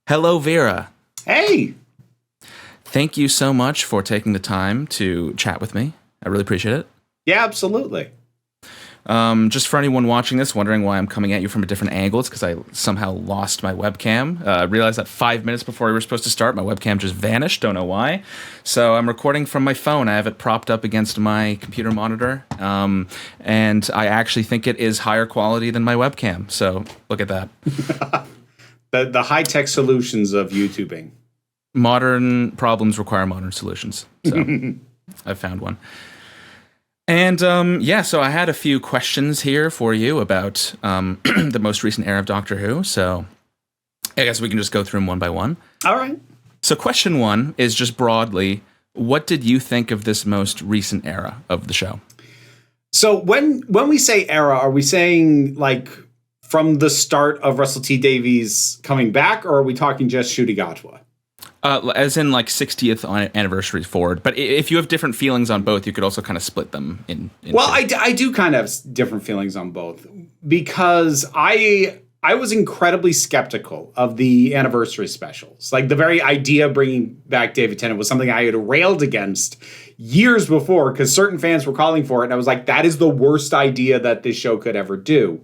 Hello, Vera. Hey! Thank you so much for taking the time to chat with me. I really appreciate it. Yeah, absolutely. Just for anyone watching this, wondering why I'm coming at you from a different angle, it's because I somehow lost my webcam. I realized that 5 minutes before we were supposed to start, my webcam just vanished. Don't know why. So I'm recording from my phone. I have it propped up against my computer monitor, and I actually think it is higher quality than my webcam. So look at that. The high-tech solutions of YouTubing. Modern problems require modern solutions. So I found one. And so I had a few questions here for you about the most recent era of Doctor Who. So I guess we can just go through them one by one. All right. So question one is just broadly, what did you think of this most recent era of the show? So when we say era, are we saying like from the start of Russell T Davies coming back, or are we talking just Ncuti Gatwa? As in like 60th anniversary forward. But if you have different feelings on both, you could also kind of split them in well, I do kind of have different feelings on both because I was incredibly skeptical of the anniversary specials. Like the very idea of bringing back David Tennant was something I had railed against years before because certain fans were calling for it. And I was like, that is the worst idea that this show could ever do.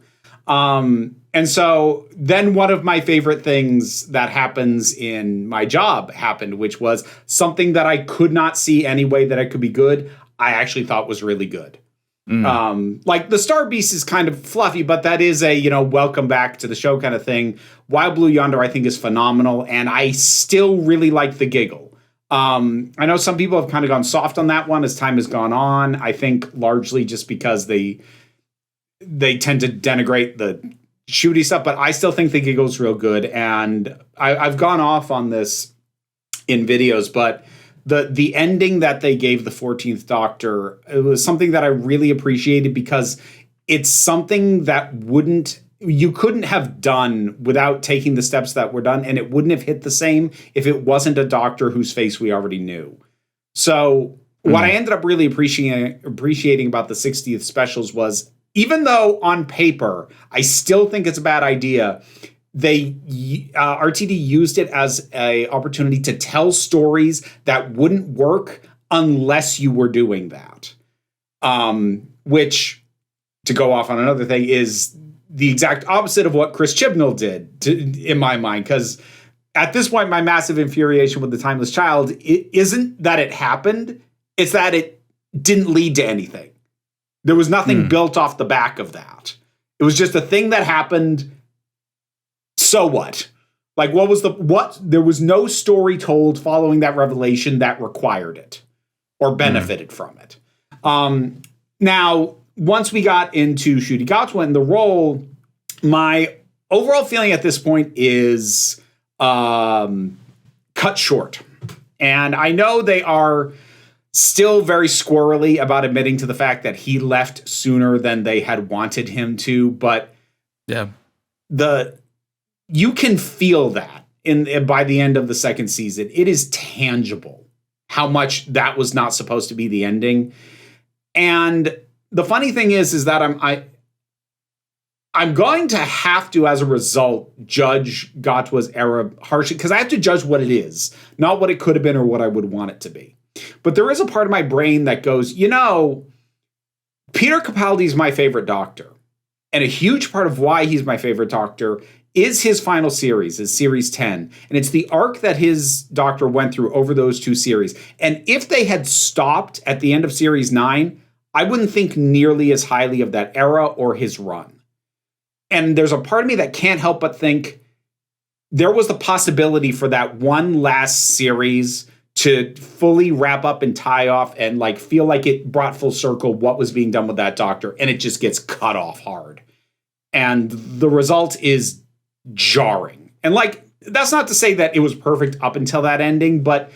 And so then one of my favorite things that happens in my job happened, which was something that I could not see any way that it could be good. I actually thought was really good. Like the Star Beast is kind of fluffy, but that is a, welcome back to the show kind of thing. Wild Blue Yonder, I think, is phenomenal. And I still really like the giggle. I know some people have kind of gone soft on that one as time has gone on. I think largely just because they tend to denigrate the Ncuti stuff, but I still think the giggle's real good. And I've gone off on this in videos, but the ending that they gave the 14th Doctor, it was something that I really appreciated because it's something that you couldn't have done without taking the steps that were done, and it wouldn't have hit the same if it wasn't a Doctor whose face we already knew. So what I ended up really appreciating about the 60th specials was, even though on paper, I still think it's a bad idea, RTD used it as an opportunity to tell stories that wouldn't work unless you were doing that. Which, to go off on another thing, is the exact opposite of what Chris Chibnall did, in my mind. Because at this point, my massive infuriation with The Timeless Child isn't that it happened, it's that it didn't lead to anything. There was nothing built off the back of that. It was just a thing that happened. So what? Like, there was no story told following that revelation that required it or benefited from it. Now, once we got into Ncuti Gatwa and the role, my overall feeling at this point is cut short. And I know they are still very squirrely about admitting to the fact that he left sooner than they had wanted him to, but yeah, you can feel that by the end of the second season. It is tangible how much that was not supposed to be the ending. And the funny thing is that I'm going to have to, as a result, judge Gatwa's era harshly, because I have to judge what it is, not what it could have been or what I would want it to be. But there is a part of my brain that goes, Peter Capaldi is my favorite Doctor. And a huge part of why he's my favorite Doctor is his final series, is Series 10. And it's the arc that his Doctor went through over those two series. And if they had stopped at the end of Series 9, I wouldn't think nearly as highly of that era or his run. And there's a part of me that can't help but think there was the possibility for that one last series to fully wrap up and tie off and like feel like it brought full circle what was being done with that Doctor, and it just gets cut off hard. And the result is jarring. And like, that's not to say that it was perfect up until that ending, but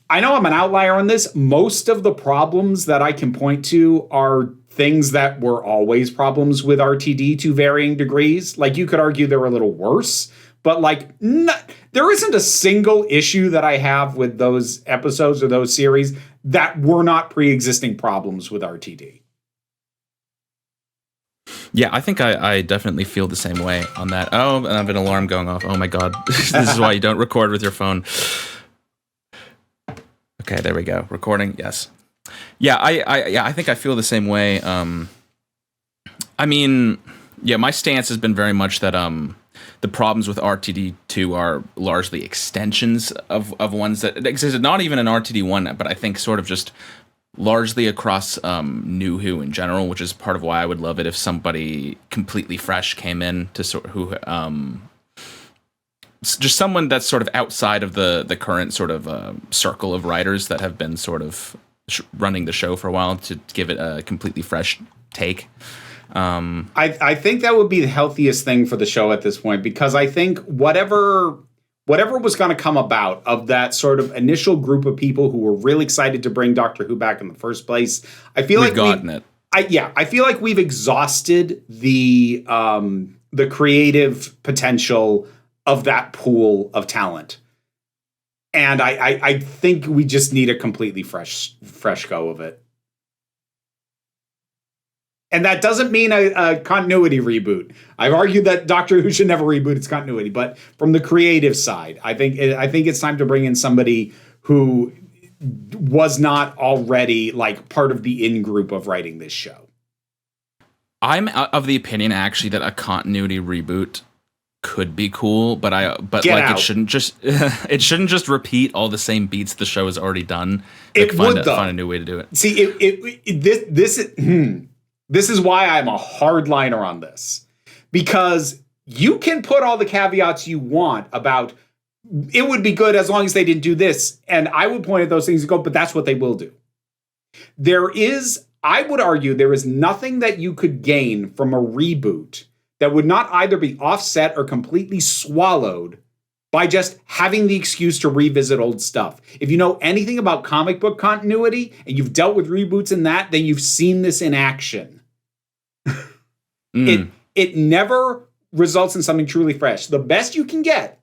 I know I'm an outlier on this. Most of the problems that I can point to are things that were always problems with RTD to varying degrees. Like, you could argue they were a little worse, but like, there isn't a single issue that I have with those episodes or those series that were not pre-existing problems with RTD. Yeah, I think I definitely feel the same way on that. Oh, and I have an alarm going off. Oh my god. This is why you don't record with your phone. Okay, there we go. Recording, yes. Yeah, I think I feel the same way. I mean, yeah, my stance has been very much that the problems with RTD2 are largely extensions of ones that existed, not even in RTD1, but I think sort of just largely across New Who in general, which is part of why I would love it if somebody completely fresh came in to sort who just someone that's sort of outside of the current sort of circle of writers that have been sort of running the show for a while to give it a completely fresh take. I think that would be the healthiest thing for the show at this point, because I think whatever was going to come about of that sort of initial group of people who were really excited to bring Doctor Who back in the first place, I feel we've gotten it. I feel like we've exhausted the creative potential of that pool of talent. And I think we just need a completely fresh go of it. And that doesn't mean a continuity reboot. I've argued that Doctor Who should never reboot its continuity, but from the creative side, I think it's time to bring in somebody who was not already like part of the in-group of writing this show. I'm of the opinion actually that a continuity reboot could be cool, but it shouldn't just repeat all the same beats the show has already done. Like, find a new way to do it. See, this is why I'm a hardliner on this, because you can put all the caveats you want about it would be good as long as they didn't do this, and I would point at those things and go, but that's what they will do. I would argue there is nothing that you could gain from a reboot that would not either be offset or completely swallowed by just having the excuse to revisit old stuff. If you know anything about comic book continuity and you've dealt with reboots in that, then you've seen this in action. It never results in something truly fresh. The best you can get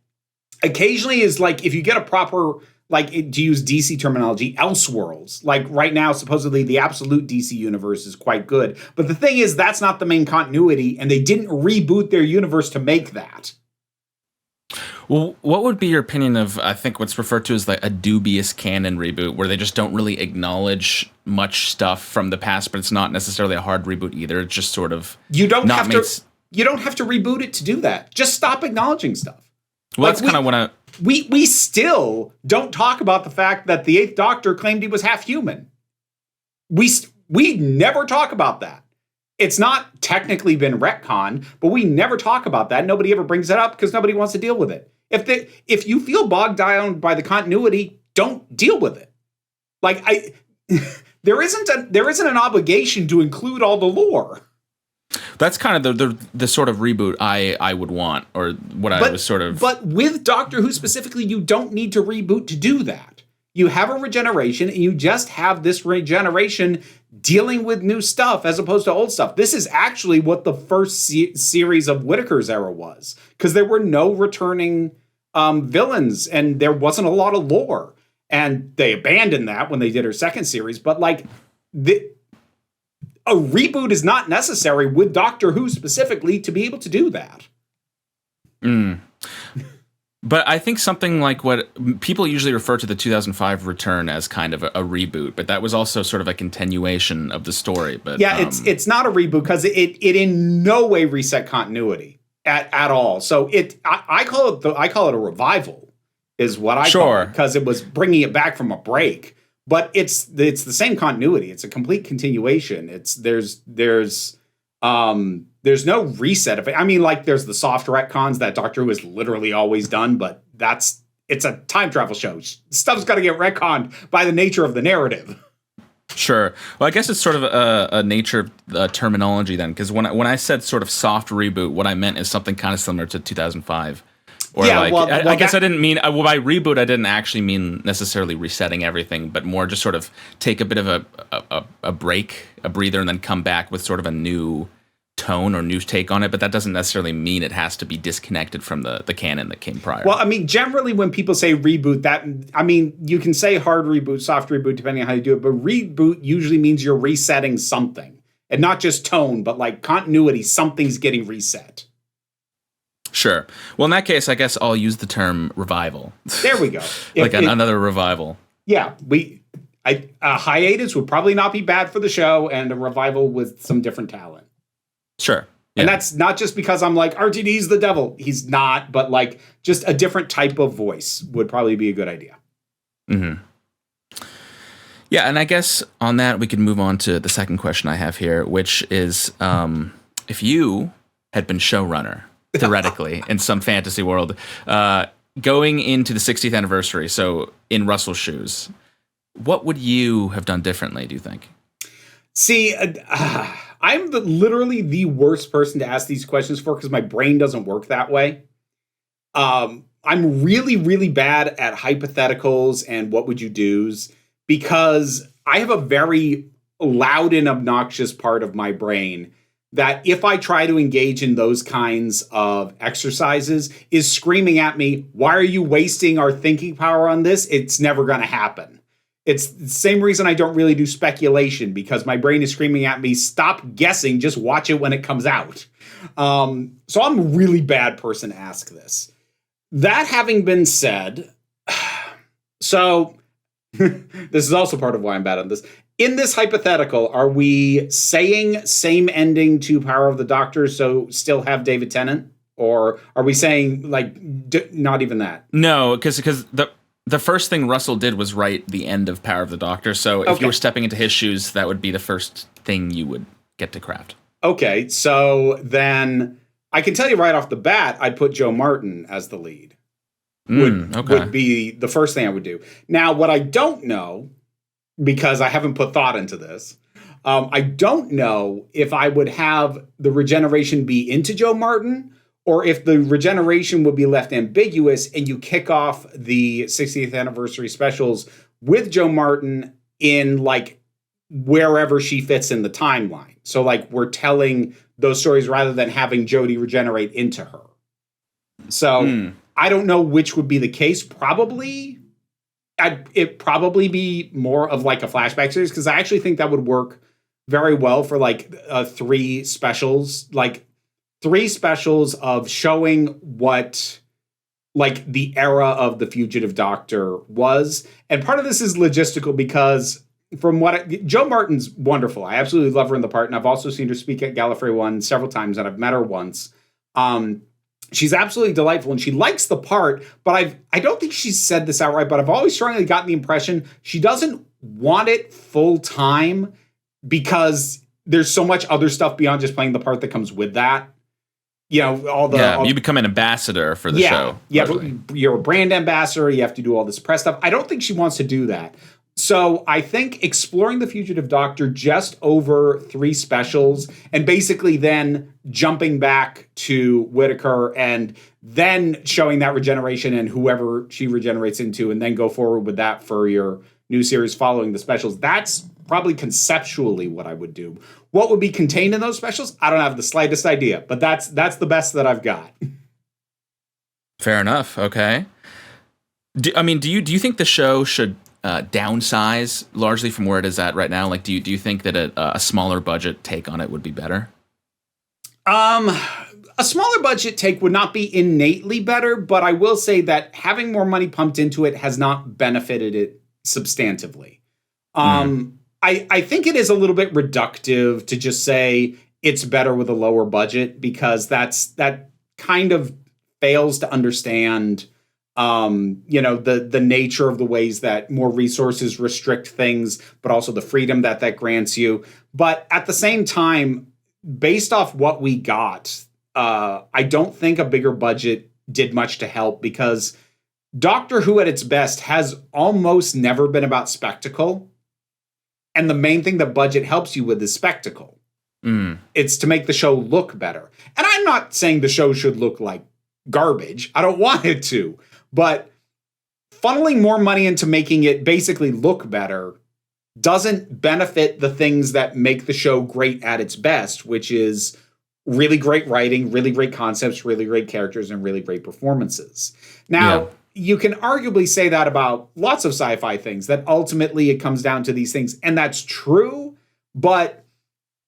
occasionally is like if you get a proper, like to use DC terminology, Elseworlds. Like right now, supposedly the absolute DC universe is quite good. But the thing is, that's not the main continuity, and they didn't reboot their universe to make that. Well, what would be your opinion of, I think, what's referred to as like a dubious canon reboot, where they just don't really acknowledge much stuff from the past, but it's not necessarily a hard reboot either. It's just sort of you don't have to reboot it to do that. Just stop acknowledging stuff. Well, like that's kind of what we still don't talk about the fact that the Eighth Doctor claimed he was half human. We never talk about that. It's not technically been retconned, but we never talk about that. Nobody ever brings it up because nobody wants to deal with it. If you feel bogged down by the continuity, don't deal with it. Like there isn't an obligation to include all the lore. That's kind of the sort of reboot I would want, or what I was sort of. But with Doctor Who specifically, you don't need to reboot to do that. You have a regeneration, and you just have this regeneration dealing with new stuff as opposed to old stuff. This is actually what the first series of Whittaker's era was, because there were no returning villains, and there wasn't a lot of lore. And they abandoned that when they did her second series. But like a reboot is not necessary with Doctor Who specifically to be able to do that. But I think something like what people usually refer to the 2005 return as kind of a reboot, but that was also sort of a continuation of the story. But yeah, it's not a reboot because it in no way reset continuity at all. So I call it a revival is what I call it, because it was bringing it back from a break. But it's the same continuity. It's a complete continuation. There's no reset of it. I mean, like there's the soft retcons that Doctor Who has literally always done, but it's a time travel show. Stuff's got to get retconned by the nature of the narrative. Sure. Well, I guess it's sort of a nature of terminology then, because when I said sort of soft reboot, what I meant is something kind of similar to 2005. Or yeah, I guess I didn't mean, by reboot, I didn't actually mean necessarily resetting everything, but more just sort of take a bit of a break, a breather, and then come back with sort of a new tone or new take on it. But that doesn't necessarily mean it has to be disconnected from the canon that came prior. Well, I mean, generally when people say reboot, you can say hard reboot, soft reboot, depending on how you do it, but reboot usually means you're resetting something. And not just tone, but like continuity, something's getting reset. Sure. Well, in that case, I guess I'll use the term revival. There we go. Another revival. Yeah, a hiatus would probably not be bad for the show, and a revival with some different talent. Sure. Yeah. And that's not just because I'm like, RTD's the devil. He's not, but like just a different type of voice would probably be a good idea. Mm-hmm. Yeah, and I guess on that, we can move on to the second question I have here, which is if you had been showrunner, theoretically, in some fantasy world, going into the 60th anniversary, so in Russell's shoes, what would you have done differently, do you think? See, I'm literally the worst person to ask these questions for because my brain doesn't work that way. I'm really, really bad at hypotheticals and what would you do's because I have a very loud and obnoxious part of my brain that if I try to engage in those kinds of exercises is screaming at me, why are you wasting our thinking power on this? It's never going to happen. It's the same reason I don't really do speculation because my brain is screaming at me, stop guessing, just watch it when it comes out. So I'm a really bad person to ask this. That having been said, so this is also part of why I'm bad on this. In this hypothetical, are we saying same ending to Power of the Doctor, so still have David Tennant? Or are we saying, like, not even that? No, because the first thing Russell did was write the end of Power of the Doctor, so if you were stepping into his shoes, that would be the first thing you would get to craft. Okay, so then I can tell you right off the bat, I'd put Joe Martin as the lead. Would be the first thing I would do. Now, what I don't know, because I haven't put thought into this, I don't know if I would have the regeneration be into Joe Martin or if the regeneration would be left ambiguous and you kick off the 60th anniversary specials with Joe Martin in like wherever she fits in the timeline. So like we're telling those stories rather than having Jodie regenerate into her. So I don't know which would be the case. Probably it'd probably be more of like a flashback series because I actually think that would work very well for like three specials of showing what like the era of the Fugitive Doctor was. And part of this is logistical because from Joe Martin's wonderful. I absolutely love her in the part. And I've also seen her speak at Gallifrey 1 several times and I've met her once. She's absolutely delightful and she likes the part, but I don't think she's said this outright, but I've always strongly gotten the impression she doesn't want it full time because there's so much other stuff beyond just playing the part that comes with that. You know, you become an ambassador for the show. Yeah, but you're a brand ambassador. You have to do all this press stuff. I don't think she wants to do that. So I think exploring the Fugitive Doctor just over three specials and basically then jumping back to Whittaker and then showing that regeneration and whoever she regenerates into and then go forward with that for your new series following the specials. That's probably conceptually what I would do. What would be contained in those specials? I don't have the slightest idea, but that's the best that I've got. Fair enough. Okay. Do you think the show should downsize largely from where it is at right now? Like, do you think that a smaller budget take on it would be better? A smaller budget take would not be innately better, but I will say that having more money pumped into it has not benefited it substantively. I think it is a little bit reductive to just say it's better with a lower budget because that kind of fails to understand the nature of the ways that more resources restrict things, but also the freedom that grants you. But at the same time, based off what we got, I don't think a bigger budget did much to help because Doctor Who at its best has almost never been about spectacle. And the main thing that budget helps you with is spectacle. It's to make the show look better. And I'm not saying the show should look like garbage. I don't want it to. But funneling more money into making it basically look better doesn't benefit the things that make the show great at its best, which is really great writing, really great concepts, really great characters, and really great performances. Now, you can arguably say that about lots of sci-fi things, that ultimately it comes down to these things. And that's true, but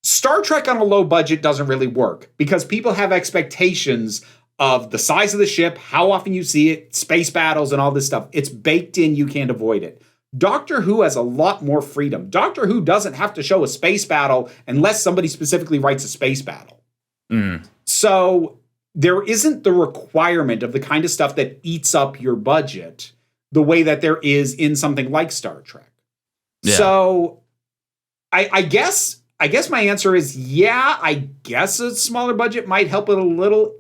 Star Trek on a low budget doesn't really work because people have expectations of the size of the ship, how often you see it, space battles, and all this stuff. It's baked in. You can't avoid it. Doctor Who has a lot more freedom. Doctor Who doesn't have to show a space battle unless somebody specifically writes a space battle. So there isn't the requirement of the kind of stuff that eats up your budget the way that there is in something like Star Trek. Yeah. So I guess my answer is, yeah, I guess a smaller budget might help it a little,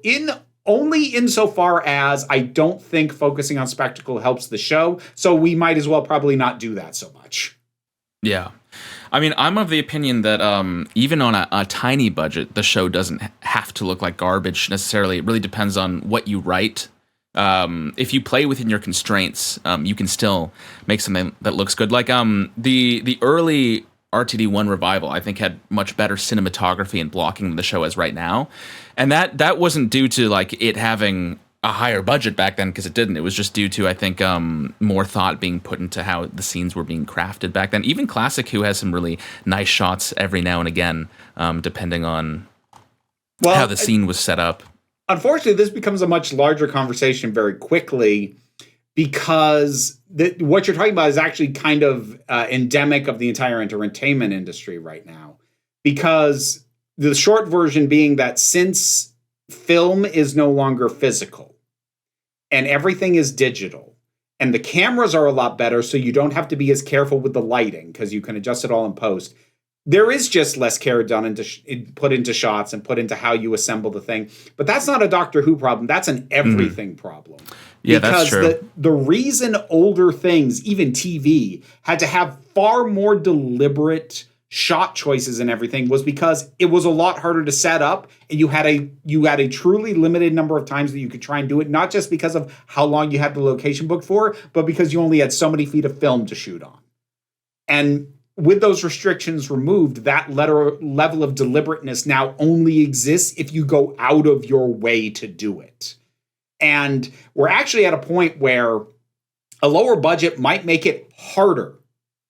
only insofar as I don't think focusing on spectacle helps the show. So we might as well probably not do that so much. Yeah. I mean, I'm of the opinion that even on a tiny budget, the show doesn't have to look like garbage necessarily. It really depends on what you write. If you play within your constraints, you can still make something that looks good. Like the early RTD1 revival, I think, had much better cinematography and blocking than the show has right now. And that wasn't due to like it having a higher budget back then, because it didn't. It was just due to, I think, more thought being put into how the scenes were being crafted back then. Even Classic Who has some really nice shots every now and again, depending on how the scene was set up. Unfortunately, this becomes a much larger conversation very quickly, because what you're talking about is actually kind of endemic of the entire entertainment industry right now. Because the short version being that since film is no longer physical and everything is digital and the cameras are a lot better, so you don't have to be as careful with the lighting because you can adjust it all in post, there is just less care done put into shots and put into how you assemble the thing. But that's not a Doctor Who problem. That's an everything problem. Yeah, that's true. Because the reason older things, even TV, had to have far more deliberate shot choices and everything was because it was a lot harder to set up, and you had a truly limited number of times that you could try and do it, not just because of how long you had the location booked for, but because you only had so many feet of film to shoot on. And with those restrictions removed, that level of deliberateness now only exists if you go out of your way to do it. And we're actually at a point where a lower budget might make it harder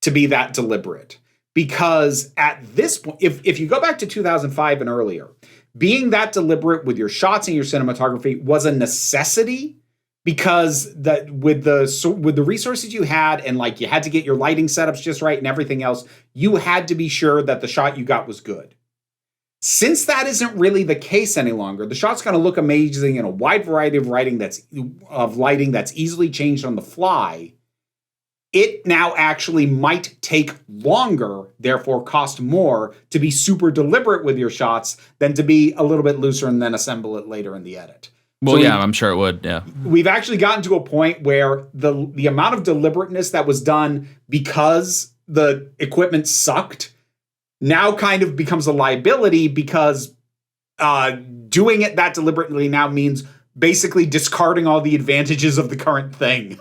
to be that deliberate. Because at this point, if you go back to 2005 and earlier, being that deliberate with your shots and your cinematography was a necessity, because with the resources you had, and like you had to get your lighting setups just right and everything else, you had to be sure that the shot you got was good. Since that isn't really the case any longer, the shot's going to look amazing in a wide variety of lighting that's easily changed on the fly. It now actually might take longer, therefore cost more, to be super deliberate with your shots than to be a little bit looser and then assemble it later in the edit. Well, so I'm sure it would, yeah. We've actually gotten to a point where the amount of deliberateness that was done because the equipment sucked now kind of becomes a liability, because doing it that deliberately now means basically discarding all the advantages of the current thing.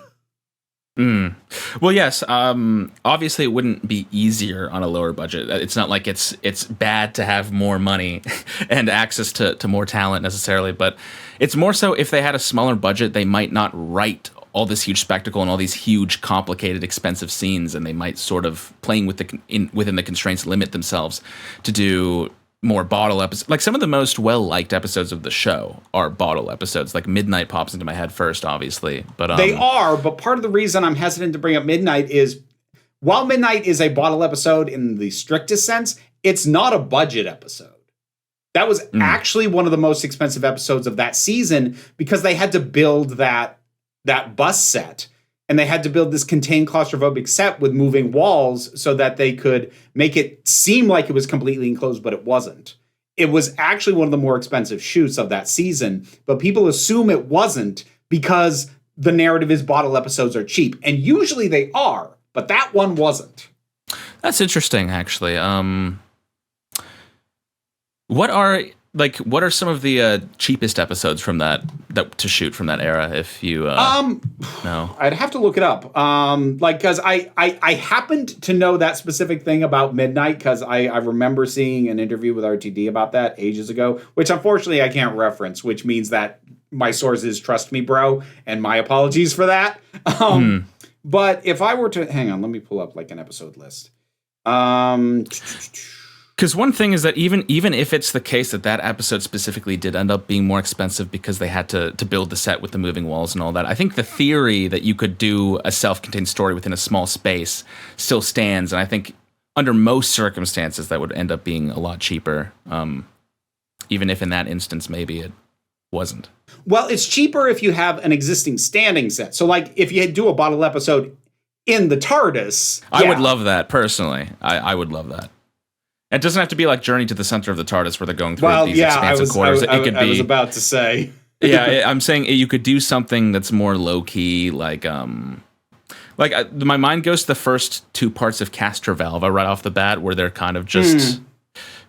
Well, yes. Obviously, it wouldn't be easier on a lower budget. It's not like it's bad to have more money and access to more talent necessarily, but it's more so if they had a smaller budget, they might not write all this huge spectacle and all these huge, complicated, expensive scenes, and they might sort of, playing within the constraints, limit themselves to do more bottle episodes. Like some of the most well-liked episodes of the show are bottle episodes. Like Midnight pops into my head first, obviously. But they are, but part of the reason I'm hesitant to bring up Midnight is, while Midnight is a bottle episode in the strictest sense, it's not a budget episode. That was actually one of the most expensive episodes of that season, because they had to build that bus set. And they had to build this contained claustrophobic set with moving walls so that they could make it seem like it was completely enclosed, but it wasn't. It was actually one of the more expensive shoots of that season, but people assume it wasn't because the narrative is bottle episodes are cheap. And usually they are, but that one wasn't. That's interesting, actually. What are some of the cheapest episodes from that to shoot from that era? If you know, I'd have to look it up. Because I happened to know that specific thing about Midnight because I remember seeing an interview with RTD about that ages ago, which unfortunately I can't reference, which means that my sources trust me, bro, and my apologies for that. But if I were to hang on, let me pull up like an episode list. Because one thing is that even if it's the case that episode specifically did end up being more expensive because they had to build the set with the moving walls and all that, I think the theory that you could do a self-contained story within a small space still stands. And I think under most circumstances that would end up being a lot cheaper, even if in that instance maybe it wasn't. Well, it's cheaper if you have an existing standing set. So like if you do a bottle episode in the TARDIS. I would love that personally. I would love that. It doesn't have to be like Journey to the Center of the TARDIS where they're going through these expansive quarters. I was about to say. Yeah, I'm saying you could do something that's more low key, like my mind goes to the first two parts of Castrovalva right off the bat, where they're kind of just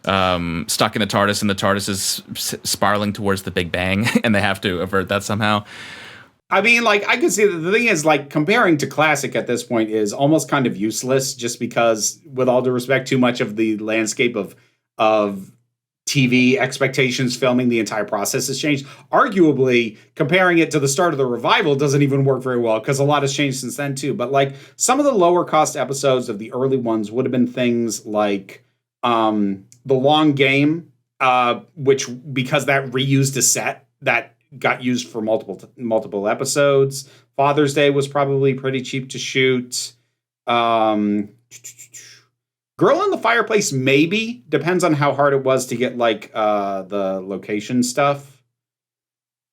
stuck in the TARDIS, and the TARDIS is spiraling towards the Big Bang, and they have to avert that somehow. I mean, like, I could see that the thing is, like, comparing to classic at this point is almost kind of useless, just because, with all due respect, too much of the landscape of TV expectations, filming, the entire process has changed. Arguably, comparing it to the start of the revival doesn't even work very well, because a lot has changed since then, too. But, like, some of the lower cost episodes of the early ones would have been things like The Long Game, which, because that reused a set that got used for multiple episodes. Father's Day was probably pretty cheap to shoot. Girl in the Fireplace, maybe. Depends on how hard it was to get, like, the location stuff.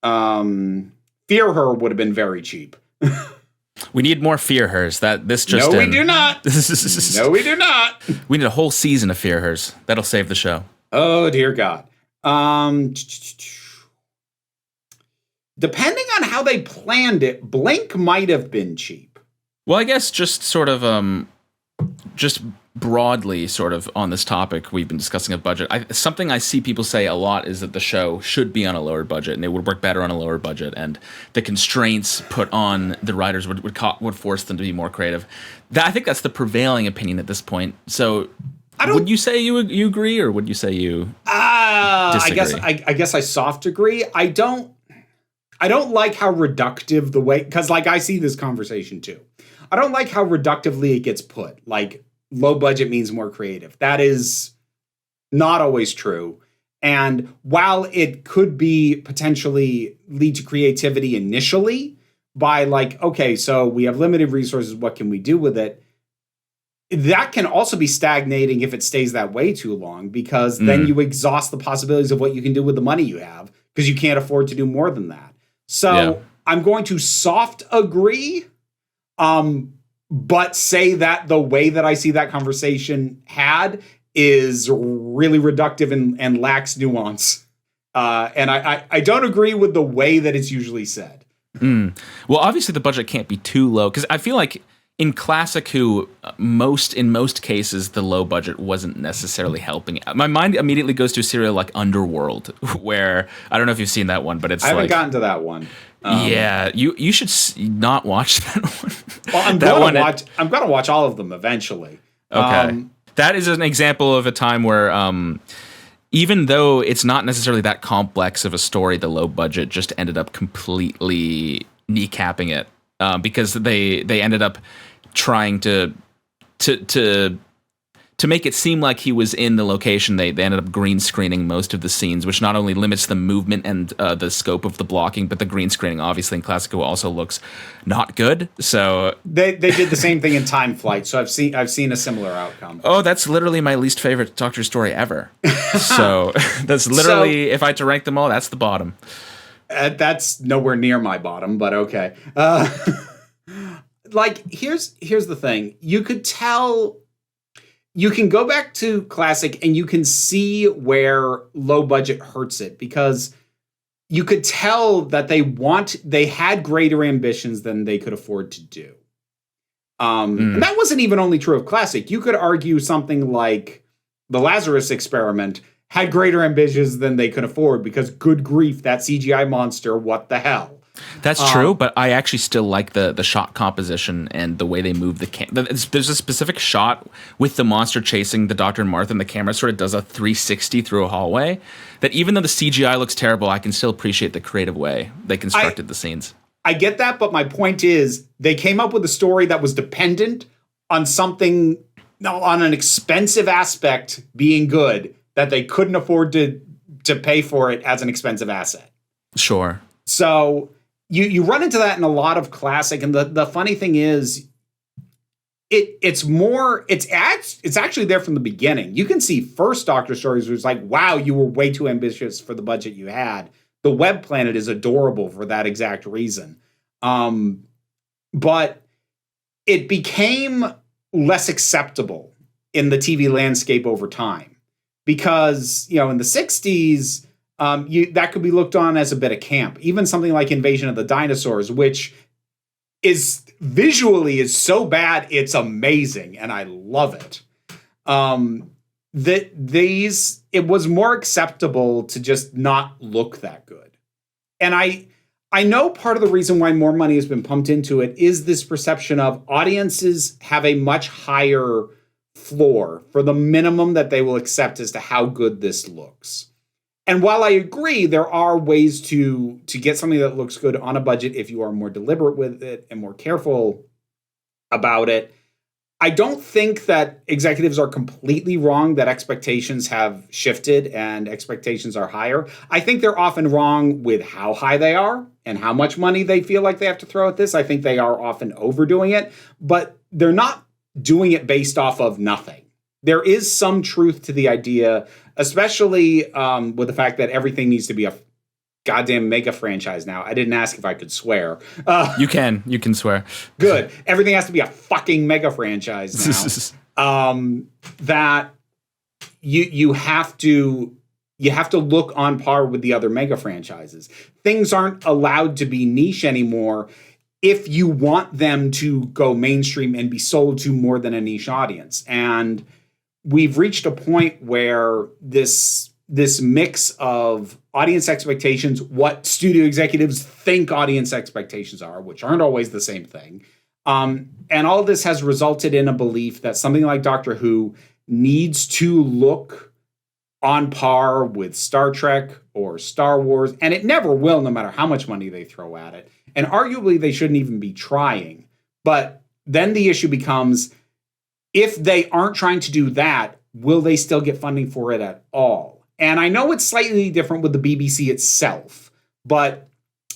Fear Her would have been very cheap. We need more Fear Hers. We do not. No, we do not. We need a whole season of Fear Hers. That'll save the show. Oh, dear God. Depending on how they planned it, Blink might have been cheap. Well, I guess just sort of, just broadly sort of on this topic, we've been discussing a budget. Something I see people say a lot is that the show should be on a lower budget, and it would work better on a lower budget, and the constraints put on the writers would force them to be more creative. I think that's the prevailing opinion at this point. So, would you say you agree, or would you say you disagree? I guess I soft agree. I don't like how reductive the way, because like I see this conversation too. I don't like how reductively it gets put. Like low budget means more creative. That is not always true. And while it could be potentially lead to creativity initially by like, okay, so we have limited resources, what can we do with it? That can also be stagnating if it stays that way too long, because then you exhaust the possibilities of what you can do with the money you have, because you can't afford to do more than that. So I'm going to soft agree, but say that the way that I see that conversation had is really reductive and lacks nuance. And I don't agree with the way that it's usually said. Well, obviously the budget can't be too low, because I feel like in Classic Who, in most cases, the low budget wasn't necessarily helping. My mind immediately goes to a serial like Underworld, where I don't know if you've seen that one, but I haven't gotten to that one. Yeah, you should not watch that one. Well, I'm gonna watch all of them eventually. Okay, that is an example of a time where even though it's not necessarily that complex of a story, the low budget just ended up completely kneecapping it because they ended up trying to make it seem like he was in the location. They ended up green screening most of the scenes, which not only limits the movement and the scope of the blocking, but the green screening obviously in Classic Who also looks not good. So they did the same thing in Time Flight. So I've seen a similar outcome. Oh, that's literally my least favorite Doctor story ever. So that's literally, if I had to rank them all, that's the bottom. That's nowhere near my bottom, but okay. Like here's the thing. You could tell. You can go back to Classic and you can see where low budget hurts it, because you could tell that they had greater ambitions than they could afford to do. And that wasn't even only true of Classic. You could argue something like the Lazarus Experiment had greater ambitions than they could afford, because good grief, that CGI monster, what the hell? That's true, but I actually still like the shot composition and the way they move the camera. There's a specific shot with the monster chasing the Doctor and Martha, and the camera sort of does a 360 through a hallway, that even though the CGI looks terrible, I can still appreciate the creative way they constructed the scenes. I get that, but my point is they came up with a story that was dependent on something on an expensive aspect being good that they couldn't afford to pay for it as an expensive asset. Sure. So you run into that in a lot of classic, and the funny thing is, it's actually there from the beginning. You can see first Doctor Stories was like, wow, you were way too ambitious for the budget you had. The Web Planet is adorable for that exact reason. But it became less acceptable in the TV landscape over time because, in the 60s, that could be looked on as a bit of camp. Even something like Invasion of the Dinosaurs, which is visually is so bad it's amazing and I love it. It was more acceptable to just not look that good. And I know part of the reason why more money has been pumped into it is this perception of audiences have a much higher floor for the minimum that they will accept as to how good this looks. And while I agree, there are ways to get something that looks good on a budget if you are more deliberate with it and more careful about it, I don't think that executives are completely wrong that expectations have shifted and expectations are higher. I think they're often wrong with how high they are and how much money they feel like they have to throw at this. I think they are often overdoing it, but they're not doing it based off of nothing. There is some truth to the idea, especially with the fact that everything needs to be a goddamn mega franchise now. I didn't ask if I could swear. You can swear. Good. Everything has to be a fucking mega franchise now. That you have to look on par with the other mega franchises. Things aren't allowed to be niche anymore if you want them to go mainstream and be sold to more than a niche audience. And we've reached a point where this mix of audience expectations, what studio executives think audience expectations are, which aren't always the same thing. And all this has resulted in a belief that something like Doctor Who needs to look on par with Star Trek or Star Wars, and it never will, no matter how much money they throw at it. And arguably, they shouldn't even be trying. But then the issue becomes, if they aren't trying to do that, will they still get funding for it at all? And I know it's slightly different with the BBC itself, but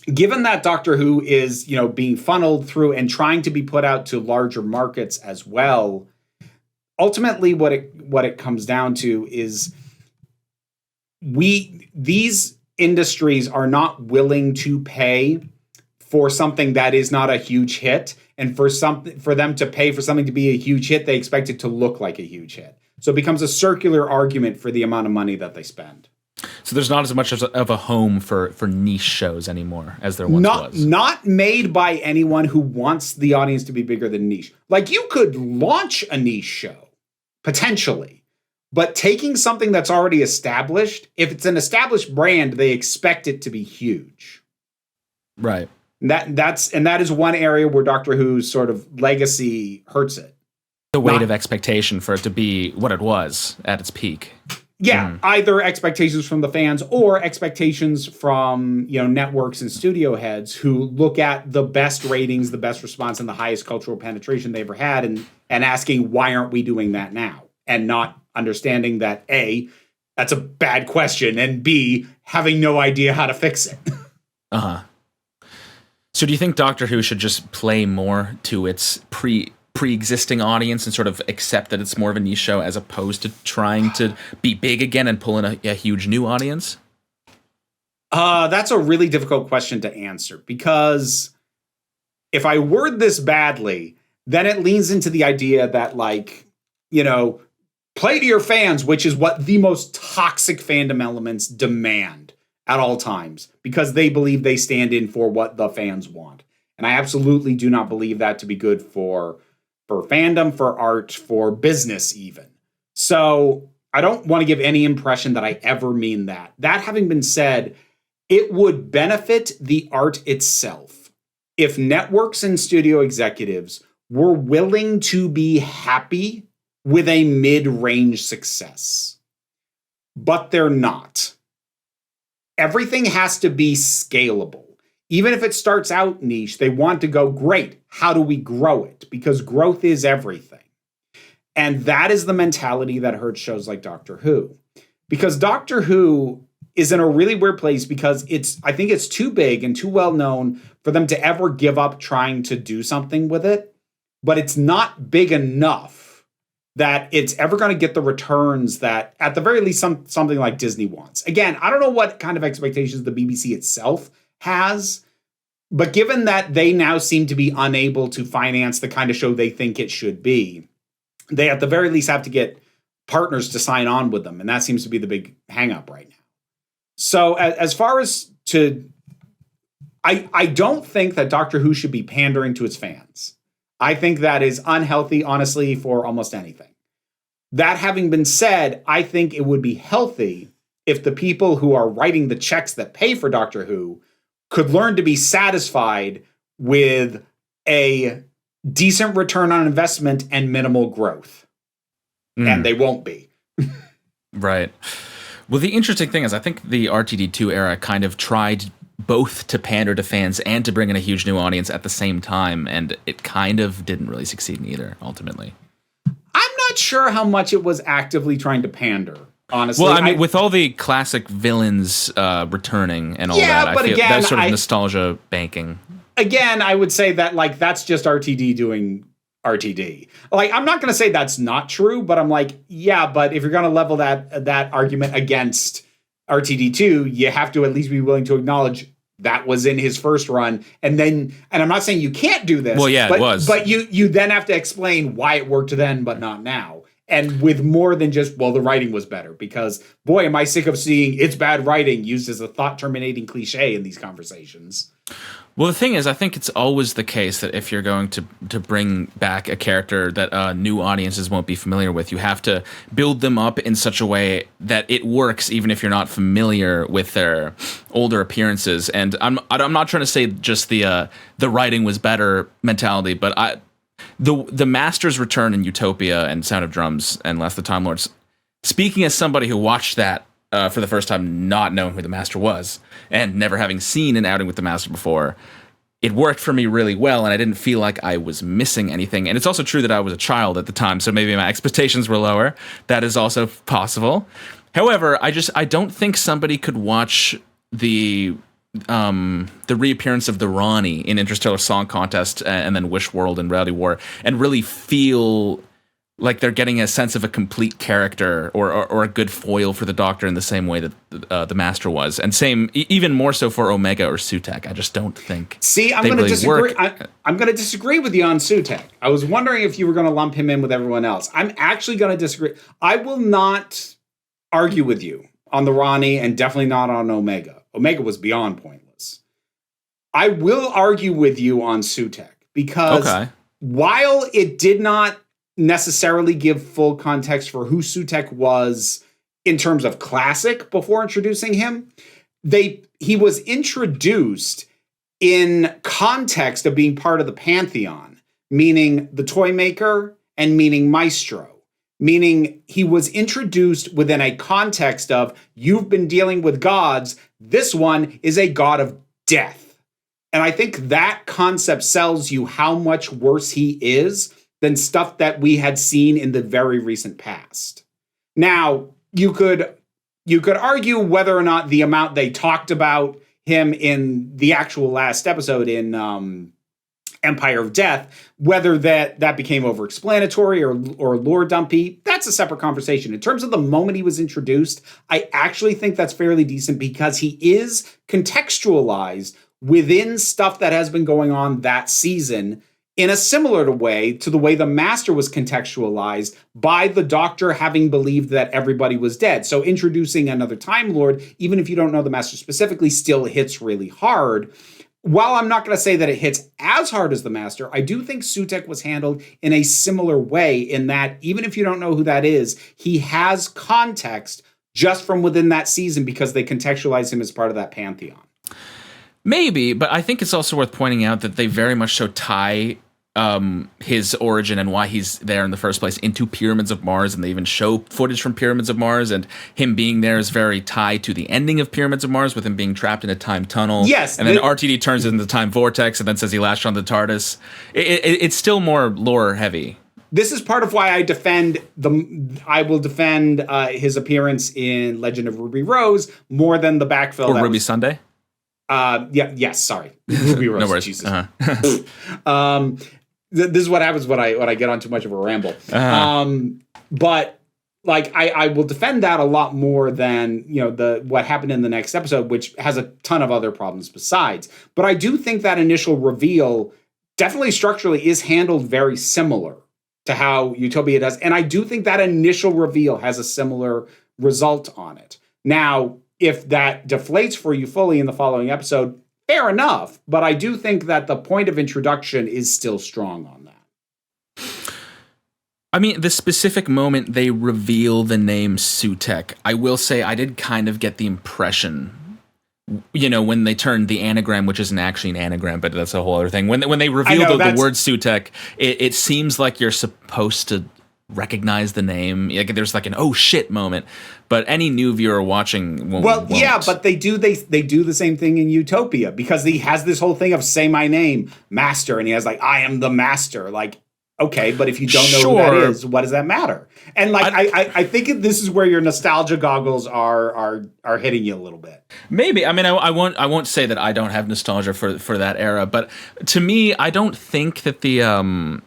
given that Doctor Who is, being funneled through and trying to be put out to larger markets as well, ultimately what it comes down to is these industries are not willing to pay for something that is not a huge hit. And for them to pay for something to be a huge hit, they expect it to look like a huge hit. So it becomes a circular argument for the amount of money that they spend. So there's not as much of a home for niche shows anymore as there once was. Not made by anyone who wants the audience to be bigger than niche. Like, you could launch a niche show, potentially. But taking something that's already established, if it's an established brand, they expect it to be huge. Right. That is one area where Doctor Who's sort of legacy hurts it. The weight of expectation for it to be what it was at its peak. Yeah, either expectations from the fans or expectations from, networks and studio heads who look at the best ratings, the best response, and the highest cultural penetration they ever had and asking, why aren't we doing that now? And not understanding that, A, that's a bad question, and B, having no idea how to fix it. Uh-huh. So do you think Doctor Who should just play more to its pre-existing audience and sort of accept that it's more of a niche show as opposed to trying to be big again and pull in a huge new audience? That's a really difficult question to answer, because if I word this badly, then it leans into the idea that, play to your fans, which is what the most toxic fandom elements demand at all times, because they believe they stand in for what the fans want. And I absolutely do not believe that to be good for fandom, for art, for business even. So I don't want to give any impression that I ever mean that. That having been said, it would benefit the art itself if networks and studio executives were willing to be happy with a mid-range success. But they're not. Everything has to be scalable. Even if it starts out niche, they want to go, great, how do we grow it? Because growth is everything. And that is the mentality that hurts shows like Doctor Who. Because Doctor Who is in a really weird place because I think it's too big and too well known for them to ever give up trying to do something with it. But it's not big enough that it's ever going to get the returns that, at the very least, something like Disney wants. Again, I don't know what kind of expectations the BBC itself has, but given that they now seem to be unable to finance the kind of show they think it should be, they at the very least have to get partners to sign on with them. And that seems to be the big hang up right now. So as far as I don't think that Doctor Who should be pandering to its fans. I think that is unhealthy, honestly, for almost anything. That having been said, I think it would be healthy if the people who are writing the checks that pay for Doctor Who could learn to be satisfied with a decent return on investment and minimal growth. And they won't be. Right. Well, the interesting thing is I think the RTD2 era kind of tried both to pander to fans and to bring in a huge new audience at the same time, and it kind of didn't really succeed in either, ultimately. I'm not sure how much it was actively trying to pander, honestly. Well, I mean, with all the classic villains returning and all that, I feel that's sort of nostalgia banking. Again, I would say that, like, that's just RTD doing RTD. Like, I'm not going to say that's not true, but I'm like, yeah, but if you're going to level that argument against RTD2, you have to at least be willing to acknowledge that was in his first run. And I'm not saying you can't do this. Well, yeah, but, it was. But you then have to explain why it worked then, but not now. And with more than just, well, the writing was better. Because, boy, am I sick of seeing it's bad writing used as a thought-terminating cliche in these conversations. Well, the thing is, I think it's always the case that if you're going to bring back a character that new audiences won't be familiar with, you have to build them up in such a way that it works, even if you're not familiar with their older appearances. And I'm not trying to say just the writing was better mentality, but the Master's return in Utopia and Sound of Drums and Last of the Time Lords. Speaking as somebody who watched that for the first time, not knowing who the Master was and never having seen an outing with the Master before, it worked for me really well, and I didn't feel like I was missing anything. And it's also true that I was a child at the time, so maybe my expectations were lower. That is also possible. However, I don't think somebody could watch the reappearance of the Ronnie in Interstellar Song Contest and then Wish World and Reality War and really feel like they're getting a sense of a complete character or a good foil for the Doctor in the same way that the Master was. And same, even more so for Omega or Sutekh. I just don't think. See, I'm going to disagree. I'm going to disagree with you on Sutekh. I was wondering if you were going to lump him in with everyone else. I'm actually going to disagree. I will not argue with you on the Ronnie and definitely not on Omega. Omega was beyond pointless. I will argue with you on Sutekh because while it did not necessarily give full context for who Sutekh was in terms of classic before introducing him, he was introduced in context of being part of the Pantheon, meaning the toy maker and meaning Maestro, meaning he was introduced within a context of you've been dealing with gods. This one is a god of death. And I think that concept sells you how much worse he is than stuff that we had seen in the very recent past. Now, you could argue whether or not the amount they talked about him in the actual last episode in Empire of Death, whether that became over-explanatory or lore dumpy, that's a separate conversation. In terms of the moment he was introduced, I actually think that's fairly decent because he is contextualized within stuff that has been going on that season in a similar way to the way the Master was contextualized by the Doctor having believed that everybody was dead. So introducing another Time Lord, even if you don't know the Master specifically, still hits really hard. While I'm not going to say that it hits as hard as the Master, I do think Sutekh was handled in a similar way in that even if you don't know who that is, he has context just from within that season because they contextualize him as part of that pantheon. Maybe, but I think it's also worth pointing out that they very much so tie his origin and why he's there in the first place into Pyramids of Mars, and they even show footage from Pyramids of Mars, and him being there is very tied to the ending of Pyramids of Mars with him being trapped in a time tunnel. Yes. And then RTD turns it into the time vortex and then says he lashed on the TARDIS. It's still more lore heavy. this is part of why I will defend his appearance in Legend of Ruby Rose more than the backfill. Or Ruby Sunday? Yes, sorry. Ruby Rose. No worries. Jesus. This is what happens when I get on too much of a ramble. But like I will defend that a lot more than, what happened in the next episode, which has a ton of other problems besides. But I do think that initial reveal definitely structurally is handled very similar to how Utopia does. And I do think that initial reveal has a similar result on it. Now, if that deflates for you fully in the following episode, fair enough. But I do think that the point of introduction is still strong on that. I mean, the specific moment they reveal the name Sutek, I will say I did kind of get the impression, when they turned the anagram, which isn't actually an anagram, but that's a whole other thing. When they reveal the word Sutek, it seems like you're supposed to recognize the name. Like there's like an oh shit moment, but any new viewer watching won't. Yeah, but they do the same thing in Utopia, because he has this whole thing of say my name, master, and he has like I am the master, like. Okay, but if you don't know who that is, what does that matter? And like, I think this is where your nostalgia goggles are hitting you a little bit. Maybe. I mean, I won't say that I don't have nostalgia for that era, but to me, I don't think that the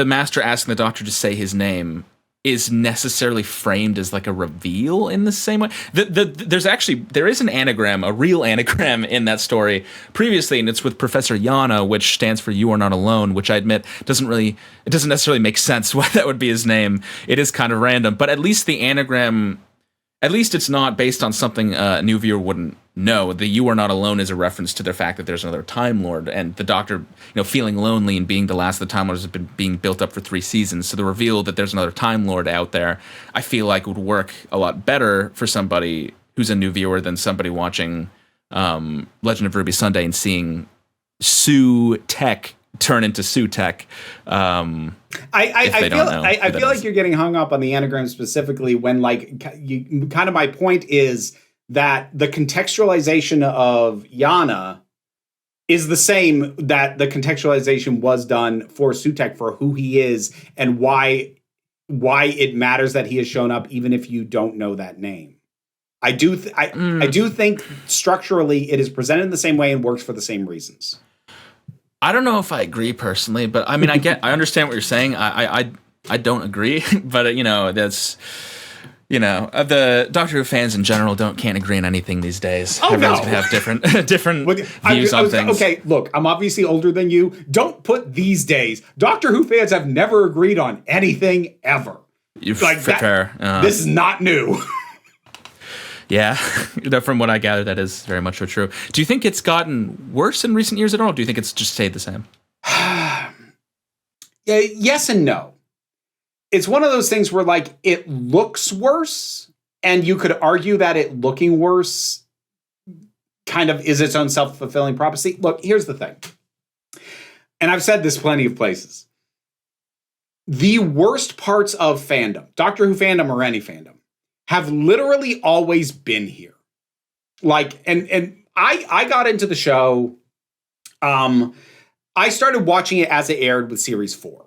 master asking the doctor to say his name is necessarily framed as like a reveal in the same way. There is an anagram, a real anagram in that story previously, and it's with Professor Yana, which stands for You Are Not Alone, which I admit doesn't necessarily make sense why that would be his name. It is kind of random, but at least the anagram, at least it's not based on something a new viewer wouldn't know. The You Are Not Alone is a reference to the fact that there's another Time Lord, and the Doctor, feeling lonely and being the last of the Time Lords has been being built up for 3 seasons. So the reveal that there's another Time Lord out there, I feel like would work a lot better for somebody who's a new viewer than somebody watching Legend of Ruby Sunday and seeing Sue Tech turn into Sutek. I feel like you're getting hung up on the anagram specifically when kind of my point is that the contextualization of Yana is the same that the contextualization was done for Sutek for who he is and why it matters that he has shown up even if you don't know that name. I do think structurally it is presented in the same way and works for the same reasons. I don't know if I agree personally, but I mean, I understand what you're saying. I don't agree, but that's, the Doctor Who fans in general can't agree on anything these days. Oh, everyone's gonna have different views on things. Okay, look, I'm obviously older than you. Don't put these days. Doctor Who fans have never agreed on anything ever. Fair. This is not new. Yeah, from what I gather, that is very much so true. Do you think it's gotten worse in recent years at all? Or do you think it's just stayed the same? Yes and no. It's one of those things where it looks worse, and you could argue that it looking worse kind of is its own self-fulfilling prophecy. Look, here's the thing. And I've said this plenty of places. The worst parts of fandom, Doctor Who fandom or any fandom, have literally always been here. And I got into the show. I started watching it as it aired with Series 4.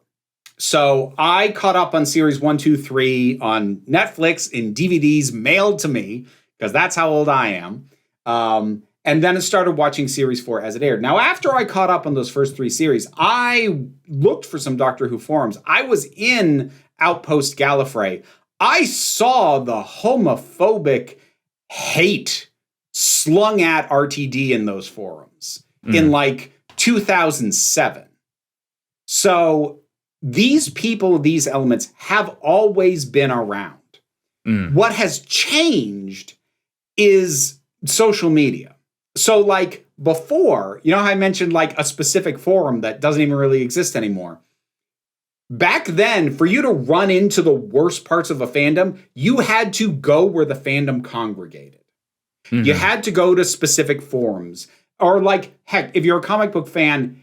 So I caught up on Series 1, 2, 3 on Netflix in DVDs mailed to me, because that's how old I am. And then I started watching Series 4 as it aired. Now, after I caught up on those first 3 series, I looked for some Doctor Who forums. I was in Outpost Gallifrey. I saw the homophobic hate slung at RTD in those forums in 2007. So these people, these elements have always been around. What has changed is social media. So before, how I mentioned a specific forum that doesn't even really exist anymore. Back then, for you to run into the worst parts of a fandom, you had to go where the fandom congregated. Mm-hmm. You had to go to specific forums. Or heck, if you're a comic book fan,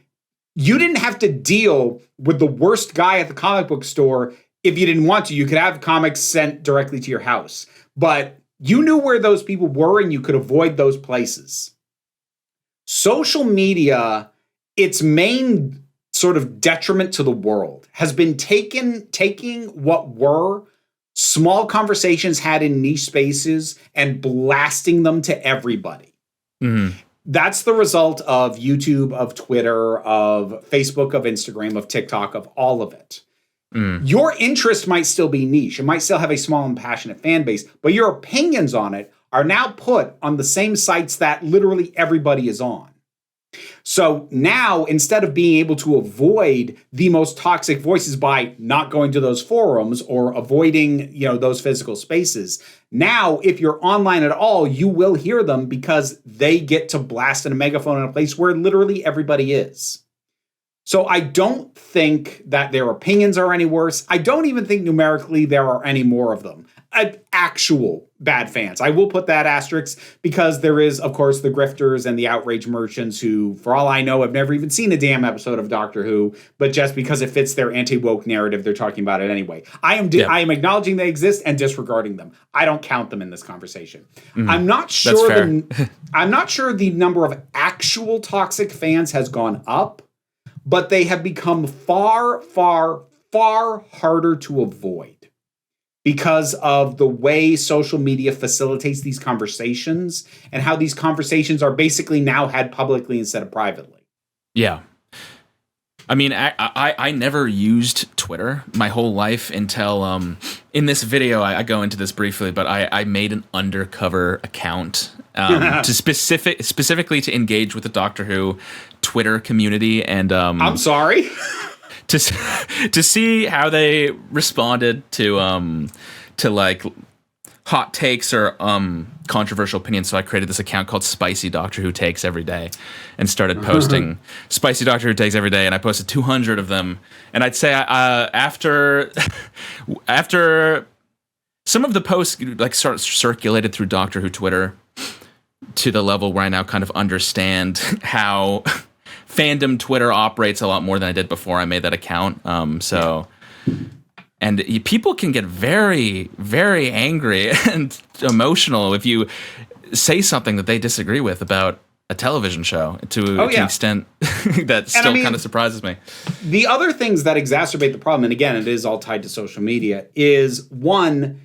you didn't have to deal with the worst guy at the comic book store if you didn't want to. You could have comics sent directly to your house. But you knew where those people were and you could avoid those places. Social media, its main sort of detriment to the world has been taking what were small conversations had in niche spaces and blasting them to everybody. Mm-hmm. That's the result of YouTube, of Twitter, of Facebook, of Instagram, of TikTok, of all of it. Your interest might still be niche. It might still have a small and passionate fan base, but your opinions on it are now put on the same sites that literally everybody is on. So now, instead of being able to avoid the most toxic voices by not going to those forums or avoiding, those physical spaces, now, if you're online at all, you will hear them because they get to blast in a megaphone in a place where literally everybody is. So I don't think that their opinions are any worse. I don't even think numerically there are any more of them. Actual bad fans. I will put that asterisk because there is, of course, the grifters and the outrage merchants who, for all I know, have never even seen a damn episode of Doctor Who, but just because it fits their anti-woke narrative, they're talking about it anyway. I am acknowledging they exist and disregarding them. I don't count them in this conversation. I'm not sure I'm not sure the number of actual toxic fans has gone up, but they have become far, far, far harder to avoid because of the way social media facilitates these conversations and how these conversations are basically now had publicly instead of privately. Yeah. I mean, I never used Twitter my whole life until in this video, I go into this briefly, but I made an undercover account to specifically to engage with the Doctor Who Twitter community. And I'm sorry. to see how they responded to like hot takes or controversial opinions. So I created this account called Spicy Doctor Who Takes every day and started posting Spicy Doctor Who Takes every day. And I posted 200 of them. And I'd say after some of the posts like sort of circulated through Doctor Who Twitter to the level where I now kind of understand how fandom Twitter operates a lot more than I did before I made that account. And people can get very, very angry and emotional if you say something that they disagree with about a television show to an extent that still kind of surprises me. The other things that exacerbate the problem, and again, it is all tied to social media, is one,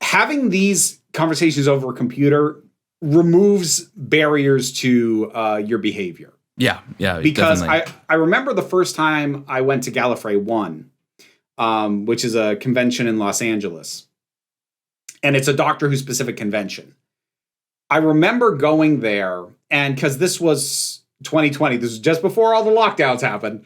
having these conversations over a computer removes barriers to your behavior. Yeah, because definitely. I remember the first time I went to Gallifrey 1, which is a convention in Los Angeles. And it's a Doctor Who specific convention. I remember going there, and because this was 2020, this was just before all the lockdowns happened.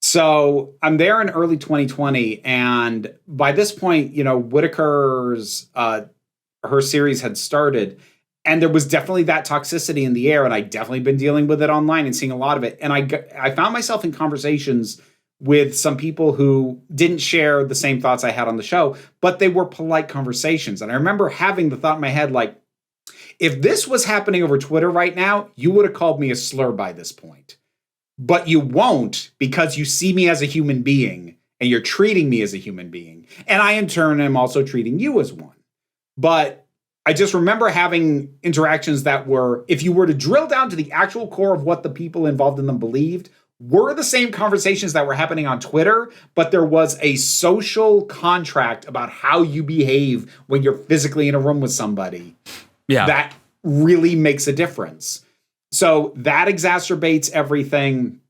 So I'm there in early 2020, and by this point, Whittaker's her series had started. And there was definitely that toxicity in the air, and I'd definitely been dealing with it online and seeing a lot of it. And I found myself in conversations with some people who didn't share the same thoughts I had on the show, but they were polite conversations. And I remember having the thought in my head, like, if this was happening over Twitter right now, you would have called me a slur by this point. But you won't, because you see me as a human being, and you're treating me as a human being. And I, in turn, am also treating you as one. But I just remember having interactions that were, if you were to drill down to the actual core of what the people involved in them believed, were the same conversations that were happening on Twitter, but there was a social contract about how you behave when you're physically in a room with somebody. Yeah. That really makes a difference. So that exacerbates everything.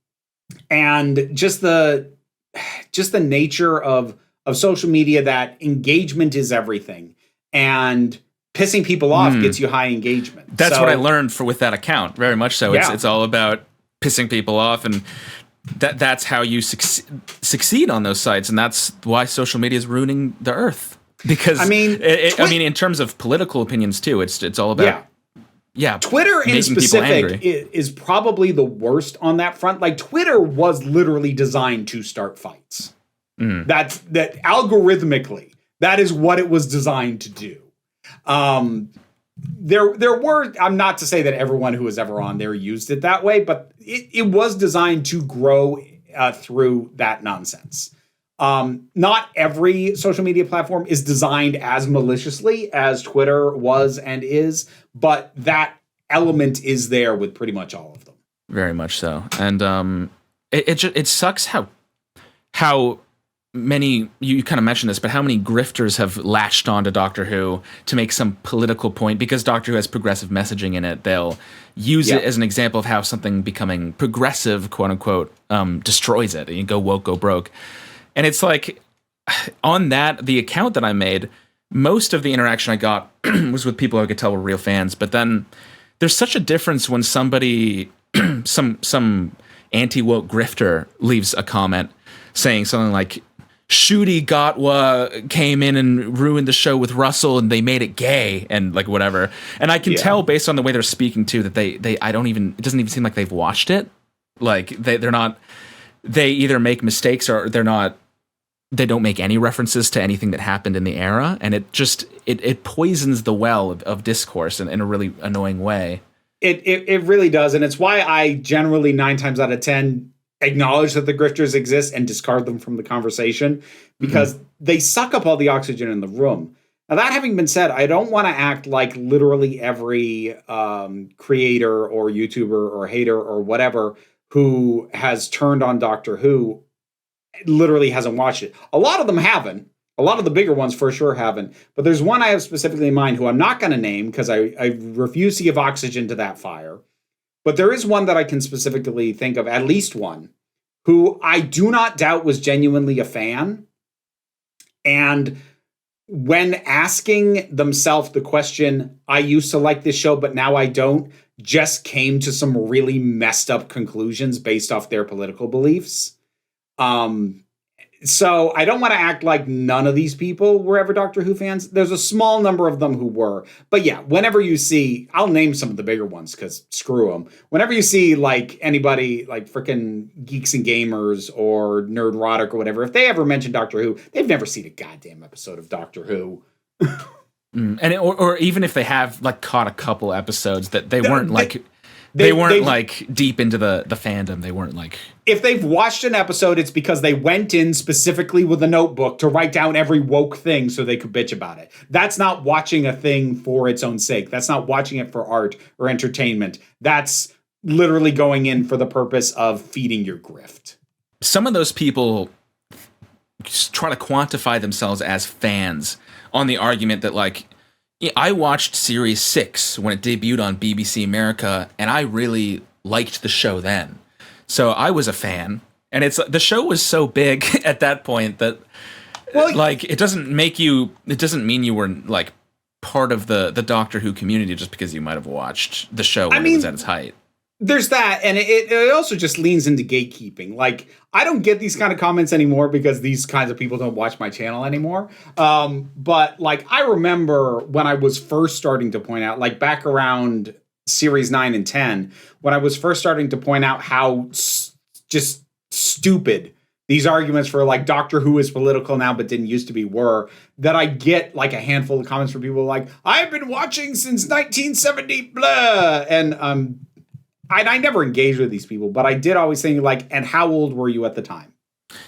And just the nature of social media, that engagement is everything. And pissing people off gets you high engagement. That's what I learned with that account, very much so. Yeah. It's all about pissing people off, and that's how you succeed on those sites, and that's why social media is ruining the earth. Because I mean, in terms of political opinions too, it's all about Twitter in specific is probably the worst on that front. Like, Twitter was literally designed to start fights. That algorithmically, that is what it was designed to do. There were, I'm not to say that everyone who was ever on there used it that way, but it was designed to grow through that nonsense. Not every social media platform is designed as maliciously as Twitter was and is, but that element is there with pretty much all of them. Very much so. And it sucks how many, you kind of mentioned this, but how many grifters have latched onto Doctor Who to make some political point because Doctor Who has progressive messaging in it. They'll use it as an example of how something becoming progressive, quote unquote, destroys it. And you go woke, go broke. And it's like, on the account that I made, most of the interaction I got was with people I could tell were real fans. But then there's such a difference when somebody, some anti-woke grifter leaves a comment saying something like, Shooty Gatwa came in and ruined the show with Russell and they made it gay and like whatever. And I can tell based on the way they're speaking too that it doesn't even seem like they've watched it. Like they either make mistakes or they don't make any references to anything that happened in the era. And it just, it poisons the well of discourse in a really annoying way. It really does. And it's why I generally 9 times out of 10 acknowledge that the grifters exist and discard them from the conversation because they suck up all the oxygen in the room. Now, that having been said, I don't want to act like literally every creator or YouTuber or hater or whatever who has turned on Doctor Who literally hasn't watched it. A lot of them haven't. A lot of the bigger ones for sure haven't. But there's one I have specifically in mind who I'm not going to name because I refuse to give oxygen to that fire. But there is one that I can specifically think of, at least one, who I do not doubt was genuinely a fan. And when asking themselves the question, I used to like this show, but now I don't, just came to some really messed up conclusions based off their political beliefs. So I don't want to act like none of these people were ever Doctor Who fans. There's a small number of them who were. But yeah, whenever you see, I'll name some of the bigger ones because screw them. Whenever you see like anybody like freaking Geeks and Gamers or Nerdrotic or whatever, if they ever mention Doctor Who, they've never seen a goddamn episode of Doctor Who. And or even if they have like caught a couple episodes that they weren't like... They weren't like deep into the fandom. They weren't like... If they've watched an episode, it's because they went in specifically with a notebook to write down every woke thing so they could bitch about it. That's not watching a thing for its own sake. That's not watching it for art or entertainment. That's literally going in for the purpose of feeding your grift. Some of those people try to quantify themselves as fans on the argument that like... I watched Series 6 when it debuted on BBC America, and I really liked the show then. So I was a fan, and the show was so big at that point that, like, it doesn't mean you were, like, part of the Doctor Who community just because you might have watched the show when it was at its height. There's that, and it also just leans into gatekeeping. Like, I don't get these kind of comments anymore because these kinds of people don't watch my channel anymore. But, like, I remember when I was first starting to point out, like, back around Series 9 and 10, when I was first starting to point out how just stupid these arguments for, like, Doctor Who is political now but didn't used to be were, that I get, like, a handful of comments from people like, I've been watching since 1970, blah, and, I never engaged with these people, but I did always think, like, and how old were you at the time?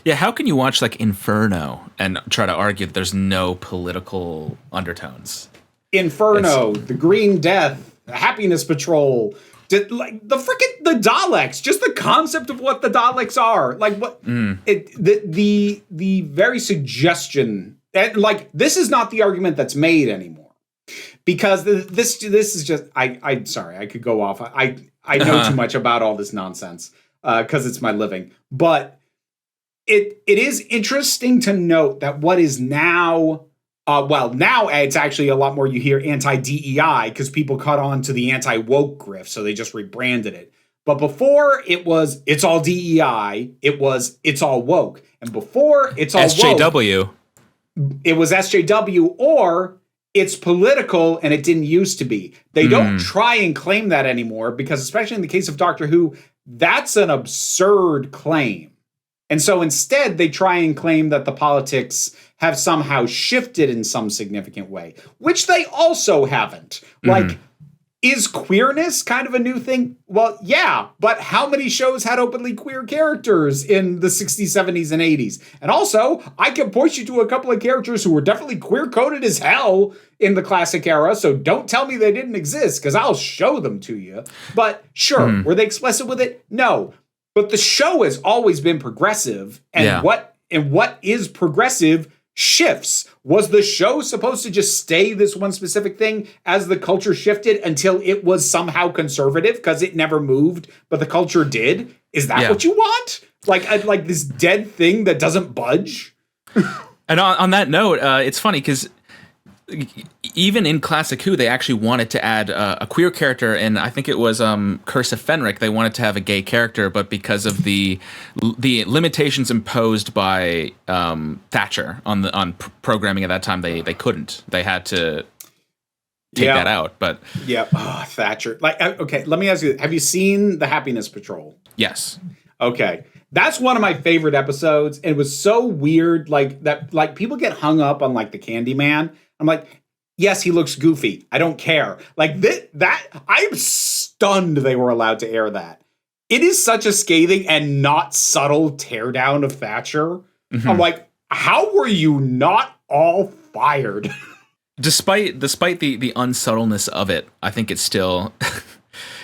Yeah, how can you watch, like, Inferno and try to argue that there's no political undertones? Inferno, The Green Death, the Happiness Patrol, like, the Daleks, just the concept of what the Daleks are. Like, what, the very suggestion, and, like, this is not the argument that's made anymore. Because this is just, I'm sorry, I could go off. I know too much about all this nonsense because it's my living. But it is interesting to note that what is now, now it's actually a lot more you hear anti-DEI because people caught on to the anti-woke grift, so they just rebranded it. But before it was, it's all DEI, it was, it's all woke. And before it's all SJW. Woke, it was SJW or... it's political, and it didn't used to be. They don't try and claim that anymore because, especially in the case of Doctor Who, that's an absurd claim. And so instead, they try and claim that the politics have somehow shifted in some significant way, which they also haven't. Like, is queerness kind of a new thing? Well, yeah, but how many shows had openly queer characters in the 60s, 70s, and 80s? And also, I can point you to a couple of characters who were definitely queer-coded as hell in the classic era, so don't tell me they didn't exist, because I'll show them to you. But sure, were they explicit with it? No. But the show has always been progressive, and what is progressive shifts. Was the show supposed to just stay this one specific thing as the culture shifted until it was somehow conservative because it never moved, but the culture did? Is that what you want? Like this dead thing that doesn't budge? And on that note, it's funny because even in Classic Who, they actually wanted to add a queer character, and I think it was Curse of Fenric. They wanted to have a gay character, but because of the limitations imposed by Thatcher on programming at that time, they couldn't. They had to take that out. But Thatcher. Okay, let me ask you: have you seen The Happiness Patrol? Yes. Okay. That's one of my favorite episodes. And it was so weird, that people get hung up on the Candyman. I'm like, yes, he looks goofy. I don't care. I'm stunned they were allowed to air that. It is such a scathing and not subtle teardown of Thatcher. Mm-hmm. I'm like, how were you not all fired? Despite the unsubtleness of it, I think it's still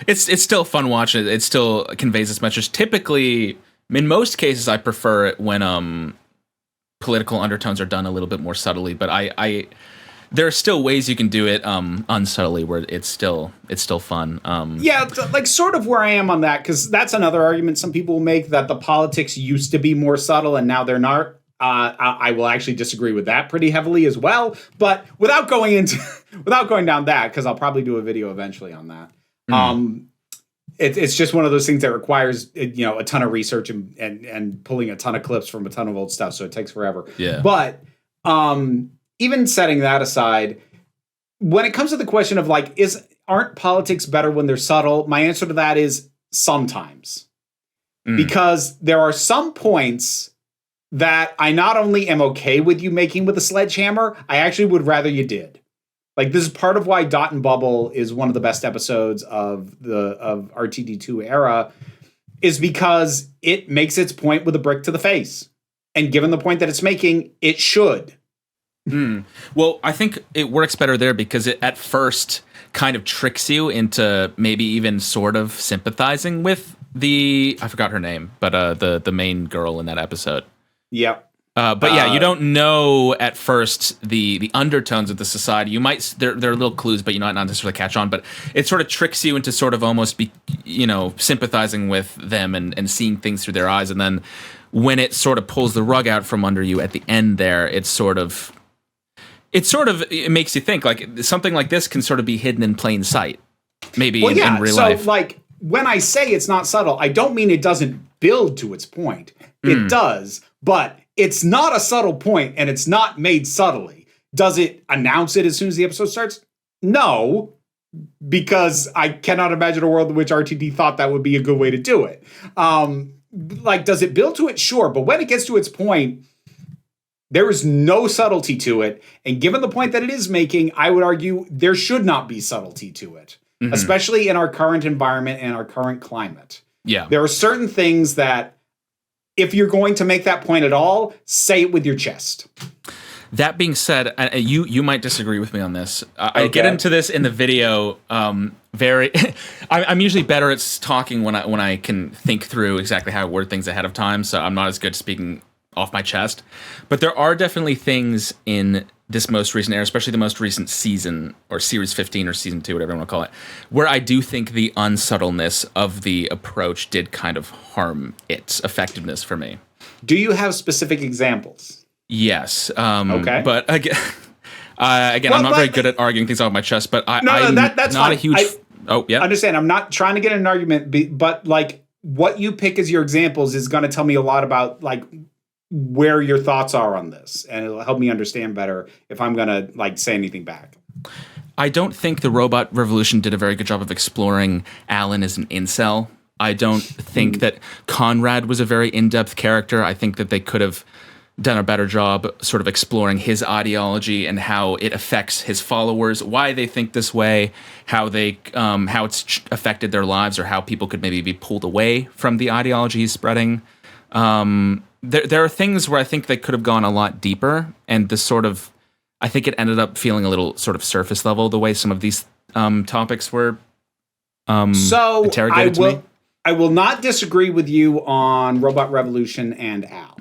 it's still fun watching. It still conveys its message. Typically, in most cases, I prefer it when political undertones are done a little bit more subtly. But I there are still ways you can do it unsubtly where it's still fun. Sort of where I am on that, because that's another argument some people will make, that the politics used to be more subtle and now they're not. I will actually disagree with that pretty heavily as well. But without going down that, because I'll probably do a video eventually on that. It's just one of those things that requires a ton of research and pulling a ton of clips from a ton of old stuff, so it takes forever. Yeah. But even setting that aside, when it comes to the question of aren't politics better when they're subtle? My answer to that is sometimes, because there are some points that I not only am okay with you making with a sledgehammer, I actually would rather you did. This is part of why Dot and Bubble is one of the best episodes of RTD2 era, is because it makes its point with a brick to the face. And given the point that it's making, it should. Well, I think it works better there because it at first kind of tricks you into maybe even sort of sympathizing with I forgot her name, but the main girl in that episode. Yep. But you don't know at first the undertones of the society. You might there are little clues, but you might not necessarily catch on. But it sort of tricks you into sort of almost sympathizing with them and seeing things through their eyes. And then when it sort of pulls the rug out from under you at the end, there it makes you think something like this can sort of be hidden in plain sight, maybe in real life. So when I say it's not subtle, I don't mean it doesn't build to its point. It does, but it's not a subtle point, and it's not made subtly. Does it announce it as soon as the episode starts? No, because I cannot imagine a world in which RTD thought that would be a good way to do it. Does it build to it? Sure, but when it gets to its point, there is no subtlety to it. And given the point that it is making, I would argue there should not be subtlety to it, especially in our current environment and our current climate. Yeah. There are certain things that, if you're going to make that point at all, say it with your chest. That being said, you might disagree with me on this. I get into this in the video. I'm usually better at talking when I can think through exactly how I word things ahead of time. So I'm not as good speaking off my chest. But there are definitely things in this most recent era, especially the most recent season, or series 15 or season 2, whatever you want to call it, where I do think the unsubtleness of the approach did kind of harm its effectiveness for me. Do you have specific examples? Yes. Okay. But again, I'm not very good at arguing things off my chest, but that's not fine. a huge... Understand. I'm not trying to get an argument, but what you pick as your examples is going to tell me a lot about where your thoughts are on this, and it'll help me understand better if I'm gonna say anything back. I don't think the Robot Revolution did a very good job of exploring Alan as an incel. I don't think that Conrad was a very in-depth character. I think that they could have done a better job sort of exploring his ideology and how it affects his followers, why they think this way, how it's affected their lives, or how people could maybe be pulled away from the ideology he's spreading. There are things where I think they could have gone a lot deeper, and I think it ended up feeling a little sort of surface level the way some of these topics were interrogated to me. I will not disagree with you on Robot Revolution and Al.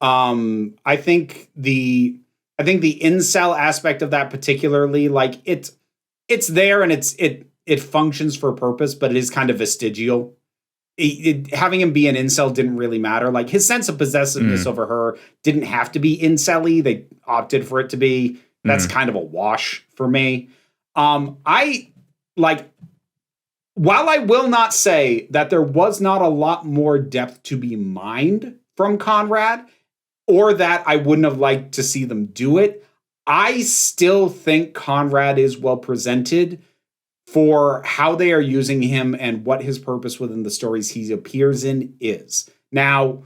I think the incel aspect of that particularly, like it's there and it functions for a purpose, but it is kind of vestigial. Having him be an incel didn't really matter. Like his sense of possessiveness over her didn't have to be incel-y. They opted for it to be. That's kind of a wash for me. I like, while I will not say that there was not a lot more depth to be mined from Conrad, or that I wouldn't have liked to see them do it, I still think Conrad is well presented for how they are using him and what his purpose within the stories he appears in is. Now,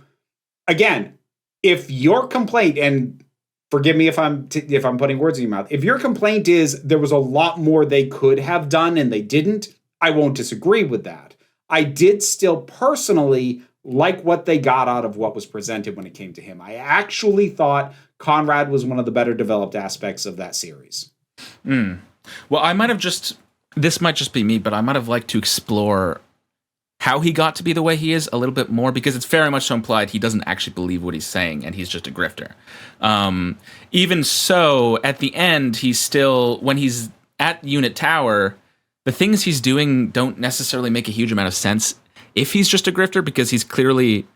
again, if your complaint, and forgive me if I'm putting words in your mouth, if your complaint is there was a lot more they could have done and they didn't, I won't disagree with that. I did still personally like what they got out of what was presented when it came to him. I actually thought Conrad was one of the better developed aspects of that series. Well, I might have this might just be me, but I might have liked to explore how he got to be the way he is a little bit more, because it's very much so implied he doesn't actually believe what he's saying and he's just a grifter. Even so, at the end, he's still, when he's at Unit Tower, the things he's doing don't necessarily make a huge amount of sense if he's just a grifter, because he's clearly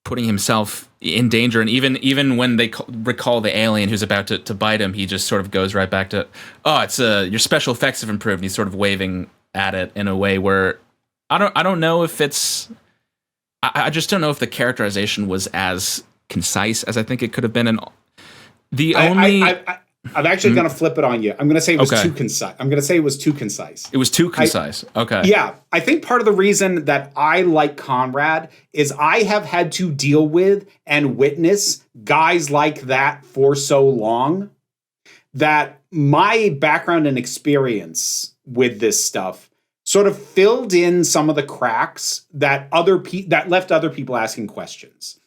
putting himself in danger. And even when they recall the alien who's about to bite him, he just sort of goes right back to, oh, it's your special effects have improved. And he's sort of waving at it in a way where I don't know if it's, I just don't know if the characterization was as concise as I think it could have been. And I'm actually going to flip it on you. I'm going to say it was too concise. I'm going to say it was too concise. It was too concise. Okay. Yeah. I think part of the reason that I like Conrad is I have had to deal with and witness guys like that for so long that my background and experience with this stuff sort of filled in some of the cracks that that left other people asking questions.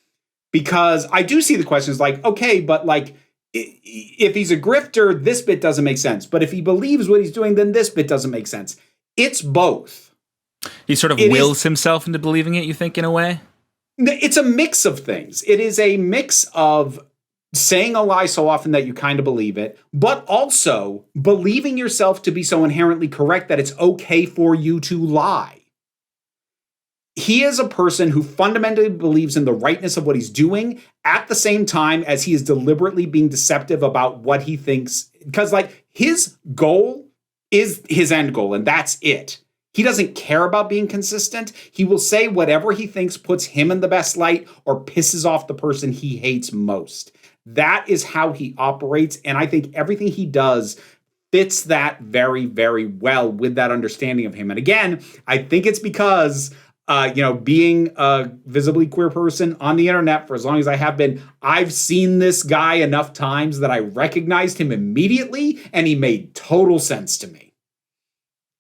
Because I do see the questions like, okay, but like, if he's a grifter, this bit doesn't make sense. But if he believes what he's doing, then this bit doesn't make sense. It's both. He sort of wills himself into believing it, you think, in a way? It's a mix of things. It is a mix of saying a lie so often that you kind of believe it, but also believing yourself to be so inherently correct that it's okay for you to lie. He is a person who fundamentally believes in the rightness of what he's doing at the same time as he is deliberately being deceptive about what he thinks. Because, like, his goal is his end goal, and that's it. He doesn't care about being consistent. He will say whatever he thinks puts him in the best light or pisses off the person he hates most. That is how he operates, and I think everything he does fits that very, very well with that understanding of him. And again, I think it's because being a visibly queer person on the internet for as long as I have been, I've seen this guy enough times that I recognized him immediately, and he made total sense to me.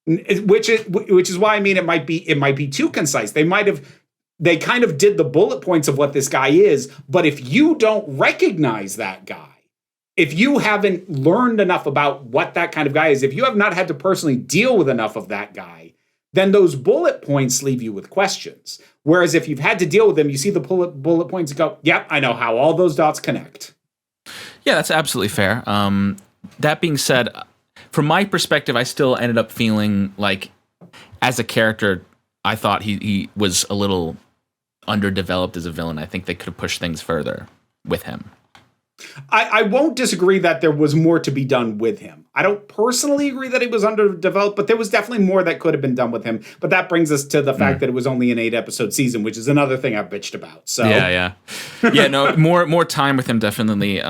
Which is why I mean it might be too concise. They kind of did the bullet points of what this guy is, but if you don't recognize that guy, if you haven't learned enough about what that kind of guy is, if you have not had to personally deal with enough of that guy, then those bullet points leave you with questions. Whereas if you've had to deal with them, you see the bullet points and go, yep, I know how all those dots connect. Yeah, that's absolutely fair. That being said, from my perspective, I still ended up feeling like, as a character, I thought he was a little underdeveloped as a villain. I think they could have pushed things further with him. I won't disagree that there was more to be done with him. I don't personally agree that he was underdeveloped, but there was definitely more that could have been done with him. But that brings us to the fact that it was only an 8-episode season, which is another thing I've bitched about. So yeah. No, more time with him definitely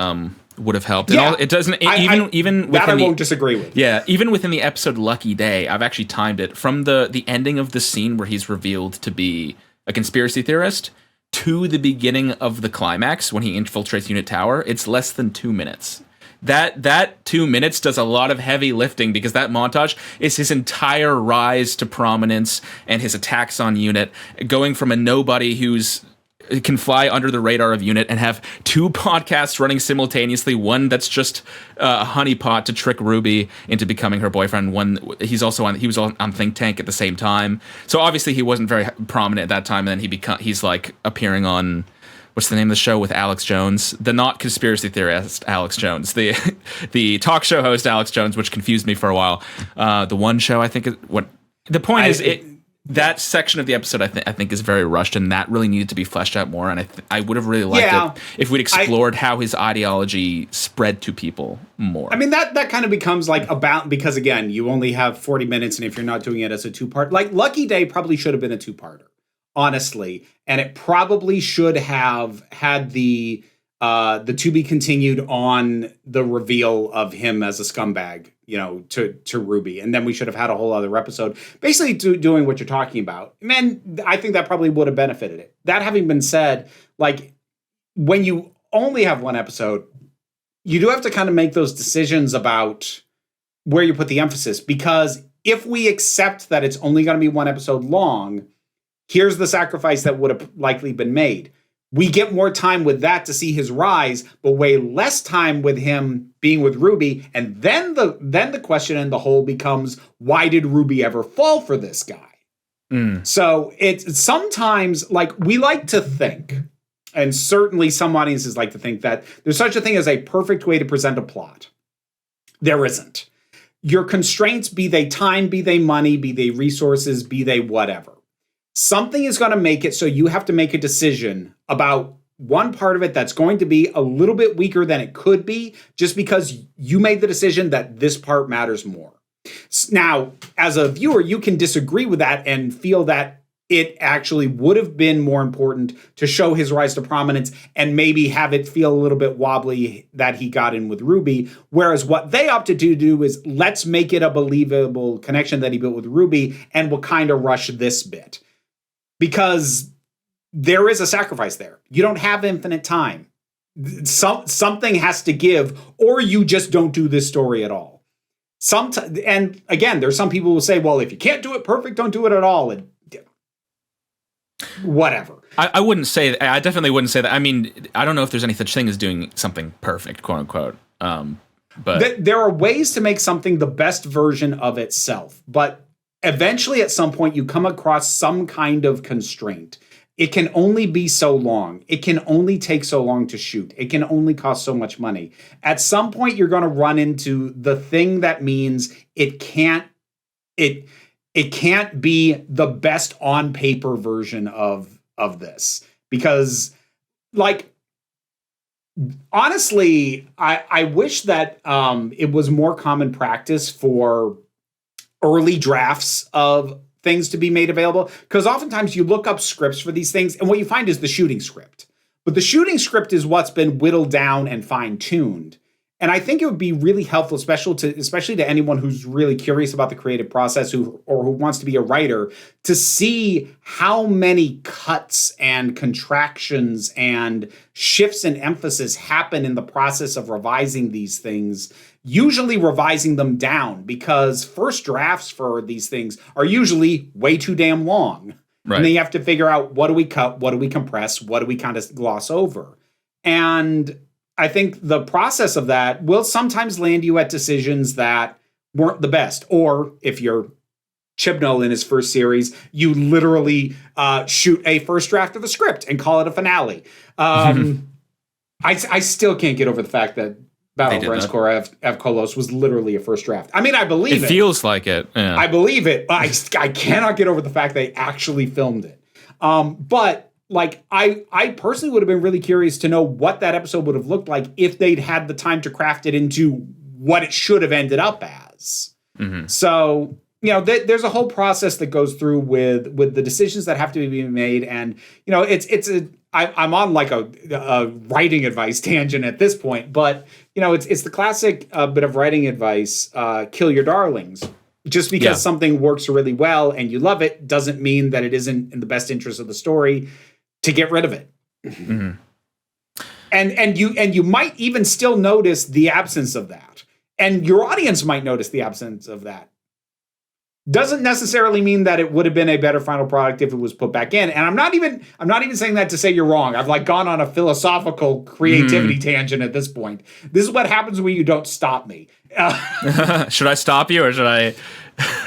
would have helped. Yeah, and it doesn't even that I won't disagree with. Yeah, even within the episode Lucky Day, I've actually timed it from the ending of the scene where he's revealed to be a conspiracy theorist to the beginning of the climax when he infiltrates Unit Tower. It's less than 2 minutes. That 2 minutes does a lot of heavy lifting, because that montage is his entire rise to prominence and his attacks on Unit, going from a nobody who's can fly under the radar of Unit and have two podcasts running simultaneously. One that's just a honeypot to trick Ruby into becoming her boyfriend. One he was on Think Tank at the same time. So obviously he wasn't very prominent at that time. And then he's like appearing on, what's the name of the show with Alex Jones? The not conspiracy theorist Alex Jones, the talk show host Alex Jones, which confused me for a while. The one show I think the point is that section of the episode I think is very rushed, and that really needed to be fleshed out more. And I would have really liked it if we'd explored how his ideology spread to people more. I mean, that kind of becomes like because again, you only have 40 minutes, and if you're not doing it as a two-part, like Lucky Day probably should have been a two-parter, honestly, and it probably should have had the to be continued on the reveal of him as a scumbag, to Ruby. And then we should have had a whole other episode basically doing what you're talking about. Man, I think that probably would have benefited it. That having been said, like when you only have one episode, you do have to kind of make those decisions about where you put the emphasis, because if we accept that it's only going to be one episode long, here's the sacrifice that would have likely been made. We get more time with that to see his rise, but way less time with him being with Ruby. And then the question in the hole becomes, why did Ruby ever fall for this guy? So it's sometimes, like, we like to think, and certainly some audiences like to think, that there's such a thing as a perfect way to present a plot. There isn't. Your constraints, be they time, be they money, be they resources, be they whatever. Something is going to make it so you have to make a decision about one part of it that's going to be a little bit weaker than it could be, just because you made the decision that this part matters more. Now, as a viewer, you can disagree with that and feel that it actually would have been more important to show his rise to prominence and maybe have it feel a little bit wobbly that he got in with Ruby. Whereas what they opted to do is, let's make it a believable connection that he built with Ruby, and we'll kind of rush this bit. Because there is a sacrifice there. You don't have infinite time. Something has to give, or you just don't do this story at all. And again, there's some people who say, well, if you can't do it perfect, don't do it at all. And whatever. I wouldn't say, I definitely wouldn't say that. I mean, I don't know if there's any such thing as doing something perfect, quote unquote. But there are ways to make something the best version of itself, but eventually, at some point, you come across some kind of constraint. It can only be so long. It can only take so long to shoot. It can only cost so much money. At some point, you're going to run into the thing that means it can't be the best on paper version of this. Because, like, honestly, I wish that it was more common practice for early drafts of things to be made available, because oftentimes you look up scripts for these things and what you find is the shooting script. But the shooting script is what's been whittled down and fine-tuned. And I think it would be really helpful, especially to anyone who's really curious about the creative process or who wants to be a writer, to see how many cuts and contractions and shifts in emphasis happen in the process of revising these things, usually revising them down, because first drafts for these things are usually way too damn long. Right. And then you have to figure out, what do we cut? What do we compress? What do we kind of gloss over? And I think the process of that will sometimes land you at decisions that weren't the best. Or if you're Chibnall in his first series, you literally shoot a first draft of a script and call it a finale. I still can't get over the fact that Battle of Renskor Ev Kolos was literally a first draft. I mean, I believe it. It feels like it. Yeah. I believe it. I cannot get over the fact they actually filmed it. But like, I personally would have been really curious to know what that episode would have looked like if they'd had the time to craft it into what it should have ended up as. Mm-hmm. So, there's a whole process that goes through with the decisions that have to be made. And, I'm on like a writing advice tangent at this point, but it's the classic bit of writing advice, kill your darlings. Just because something works really well and you love it doesn't mean that it isn't in the best interest of the story to get rid of it. Mm-hmm. And you might even still notice the absence of that. And your audience might notice the absence of that. doesn't necessarily mean that it would have been a better final product if it was put back in. And I'm not even saying that to say you're wrong. I've like gone on a philosophical creativity tangent at this point. This is what happens when you don't stop me. Should I stop you or should I?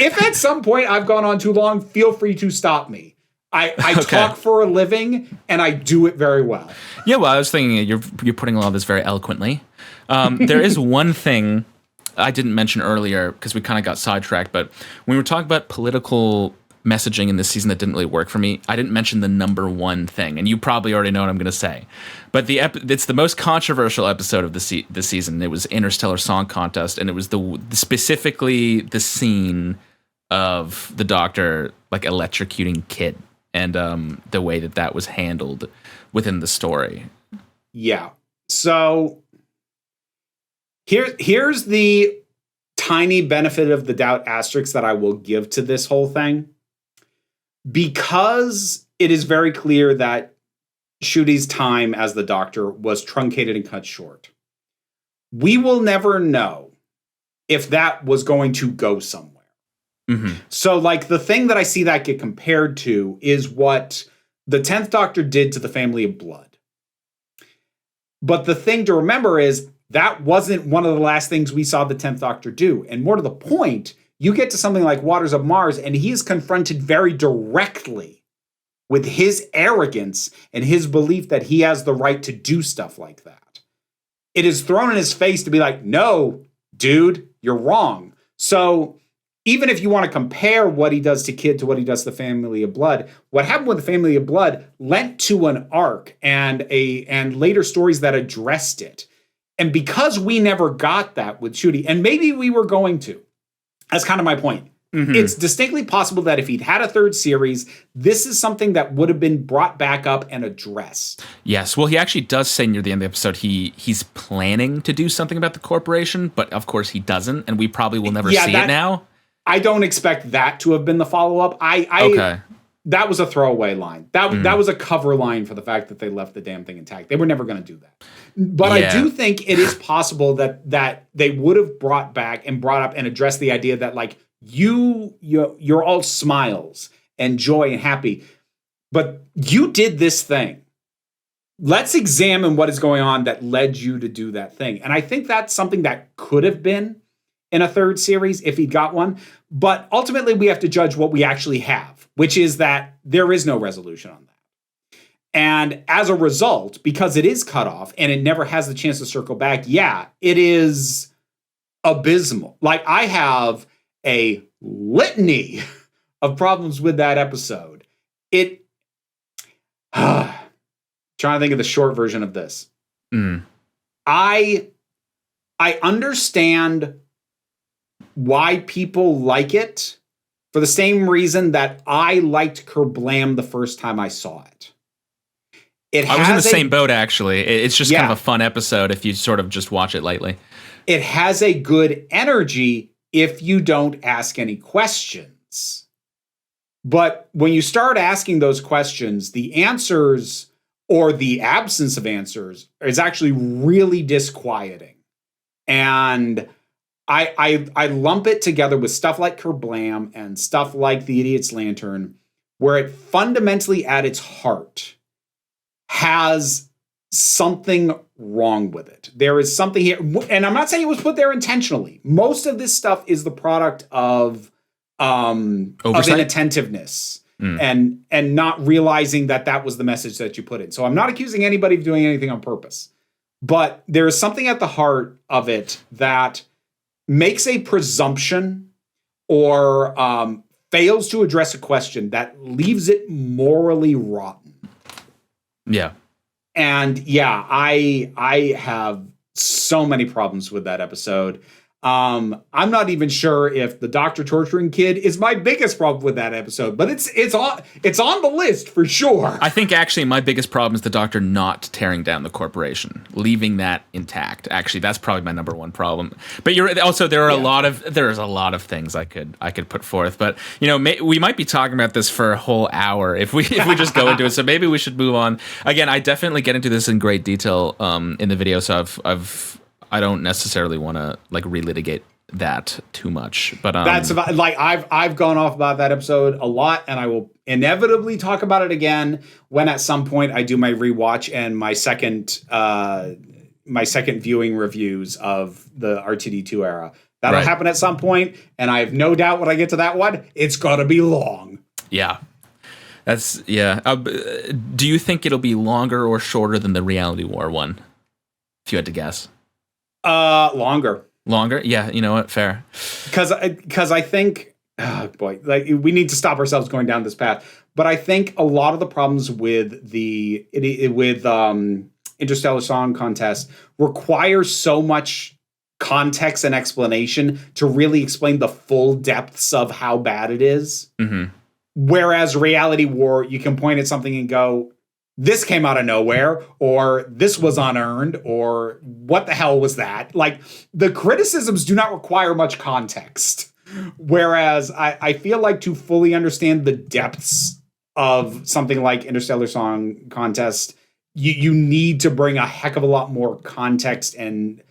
If at some point I've gone on too long, feel free to stop me. I Okay. talk for a living and I do it very well. Yeah, well, I was thinking you're putting a lot of this very eloquently. There is one thing I didn't mention earlier because we kind of got sidetracked, but when we were talking about political messaging in this season that didn't really work for me, I didn't mention the number one thing, and you probably already know what I'm going to say. But it's the most controversial episode of the season. It was Interstellar Song Contest, and it was specifically the scene of the Doctor like electrocuting Kid, and the way that was handled within the story. Yeah. So here's the tiny benefit of the doubt asterisk that I will give to this whole thing. Because it is very clear that Ncuti's time as the Doctor was truncated and cut short, we will never know if that was going to go somewhere. Mm-hmm. So, like, the thing that I see that get compared to is what the 10th Doctor did to the Family of Blood. But the thing to remember is that wasn't one of the last things we saw the 10th Doctor do. And more to the point, you get to something like Waters of Mars, and he is confronted very directly with his arrogance and his belief that he has the right to do stuff like that. It is thrown in his face to be like, no, dude, you're wrong. So even if you want to compare what he does to Kid to what he does to the Family of Blood, what happened with the Family of Blood lent to an arc and later stories that addressed it. And because we never got that with Ncuti, and maybe we were going to, that's kind of my point. Mm-hmm. It's distinctly possible that if he'd had a third series, this is something that would have been brought back up and addressed. Yes. Well, he actually does say near the end of the episode he's planning to do something about the corporation, but of course he doesn't, and we probably will never see it now. I don't expect that to have been the follow-up. Okay. That was a throwaway line. That was a cover line for the fact that they left the damn thing intact. They were never going to do that. But I do think it is possible that they would have brought up and addressed the idea that like you're all smiles and joy and happy, but you did this thing. Let's examine what is going on that led you to do that thing. And I think that's something that could have been in a third series if he'd got one. But ultimately, we have to judge what we actually have, which is that there is no resolution on that. And as a result, because it is cut off and it never has the chance to circle back, it is abysmal. Like, I have a litany of problems with that episode. Trying to think of the short version of this. I understand why people like it for the same reason that I liked Kerblam the first time I saw it. I was in the same boat, actually. It's just kind of a fun episode if you sort of just watch it lightly. It has a good energy if you don't ask any questions. But when you start asking those questions, the answers or the absence of answers is actually really disquieting. And I lump it together with stuff like Kerblam and stuff like The Idiot's Lantern, where it fundamentally at its heart has something wrong with it. There is something here, and I'm not saying it was put there intentionally. Most of this stuff is the product of inattentiveness and not realizing that was the message that you put in. So I'm not accusing anybody of doing anything on purpose, but there is something at the heart of it that makes a presumption or fails to address a question that leaves it morally rotten. Yeah. And I have so many problems with that episode. I'm not even sure if the Doctor torturing Kid is my biggest problem with that episode, but it's on the list for sure. I think actually my biggest problem is the Doctor not tearing down the corporation, leaving that intact. Actually, that's probably my number one problem. But there's a lot of things I could put forth. But we might be talking about this for a whole hour if we just go into it. So maybe we should move on. Again, I definitely get into this in great detail in the video. So I don't necessarily want to like relitigate that too much. But that's about, like, I've gone off about that episode a lot, and I will inevitably talk about it again when at some point I do my rewatch and my second viewing reviews of the RTD2 era. That'll happen at some point, and I have no doubt when I get to that one, it's gonna be long. Yeah. That's do you think it'll be longer or shorter than the Reality War one? If you had to guess. Longer. Longer? Yeah, you know what? Fair. Because I think, oh boy, like, we need to stop ourselves going down this path. But I think a lot of the problems with Interstellar Song Contest require so much context and explanation to really explain the full depths of how bad it is. Mm-hmm. Whereas Reality War, you can point at something and go, this came out of nowhere, or this was unearned, or what the hell was that? Like, the criticisms do not require much context. Whereas I feel like to fully understand the depths of something like Interstellar Song Contest, you need to bring a heck of a lot more context and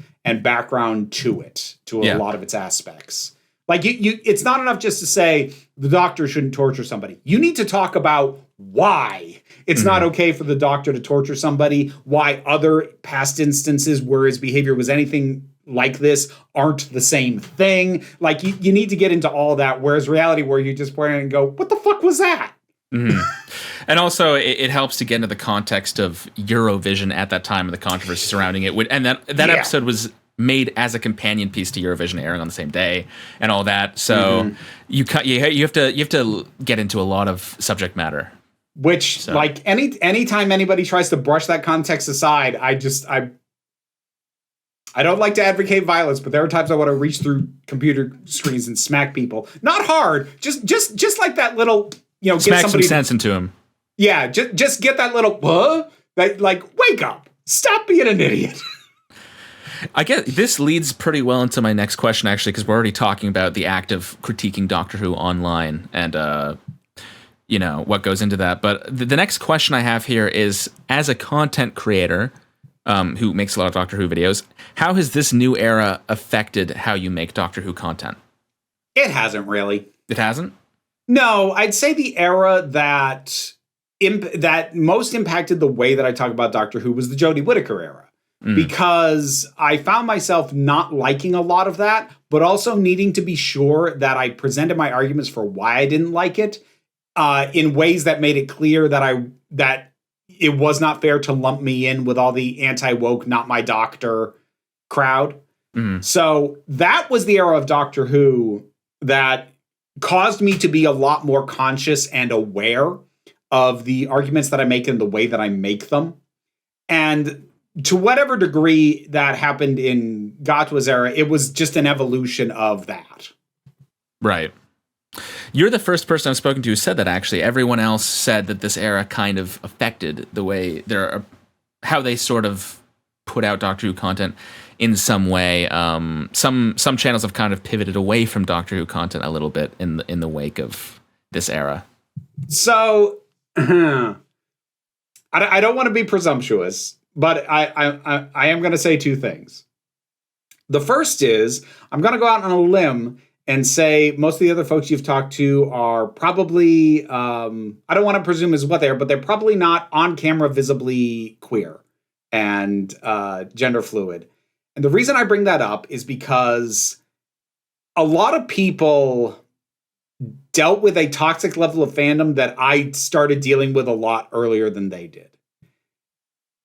background to it, to a lot of its aspects. Like, it's not enough just to say the doctor shouldn't torture somebody. You need to talk about why it's not okay for the doctor to torture somebody, why other past instances where his behavior was anything like this aren't the same thing. Like, you need to get into all that, whereas Reality, where you just point it and go, what the fuck was that? Mm-hmm. And also, it helps to get into the context of Eurovision at that time and the controversy surrounding it. And that episode was made as a companion piece to Eurovision, airing on the same day and all that. So you have to get into a lot of subject matter. Which, like, anytime anybody tries to brush that context aside, I don't like to advocate violence, but there are times I want to reach through computer screens and smack people. Not hard, just like that little, smack get some sense into him. Yeah, just get that little like, wake up, stop being an idiot. I guess this leads pretty well into my next question, actually, because we're already talking about the act of critiquing Doctor Who online and what goes into that. But the next question I have here is, as a content creator who makes a lot of Doctor Who videos, how has this new era affected how you make Doctor Who content? It hasn't really. It hasn't? No, I'd say the era that most impacted the way that I talk about Doctor Who was the Jodie Whittaker era. Because I found myself not liking a lot of that, but also needing to be sure that I presented my arguments for why I didn't like it in ways that made it clear that it was not fair to lump me in with all the anti-woke, not my doctor crowd. So that was the era of Doctor Who that caused me to be a lot more conscious and aware of the arguments that I make and the way that I make them. And to whatever degree that happened in Gatwa's era, it was just an evolution of that. Right. You're the first person I've spoken to who said that, actually. Everyone else said that this era kind of affected the way how they sort of put out Doctor Who content in some way. Some channels have kind of pivoted away from Doctor Who content a little bit in the wake of this era. So I don't want to be presumptuous, but I am going to say two things. The first is, I'm going to go out on a limb and say most of the other folks you've talked to are probably, I don't want to presume is what they are, but they're probably not on camera visibly queer and gender fluid. And the reason I bring that up is because a lot of people dealt with a toxic level of fandom that I started dealing with a lot earlier than they did.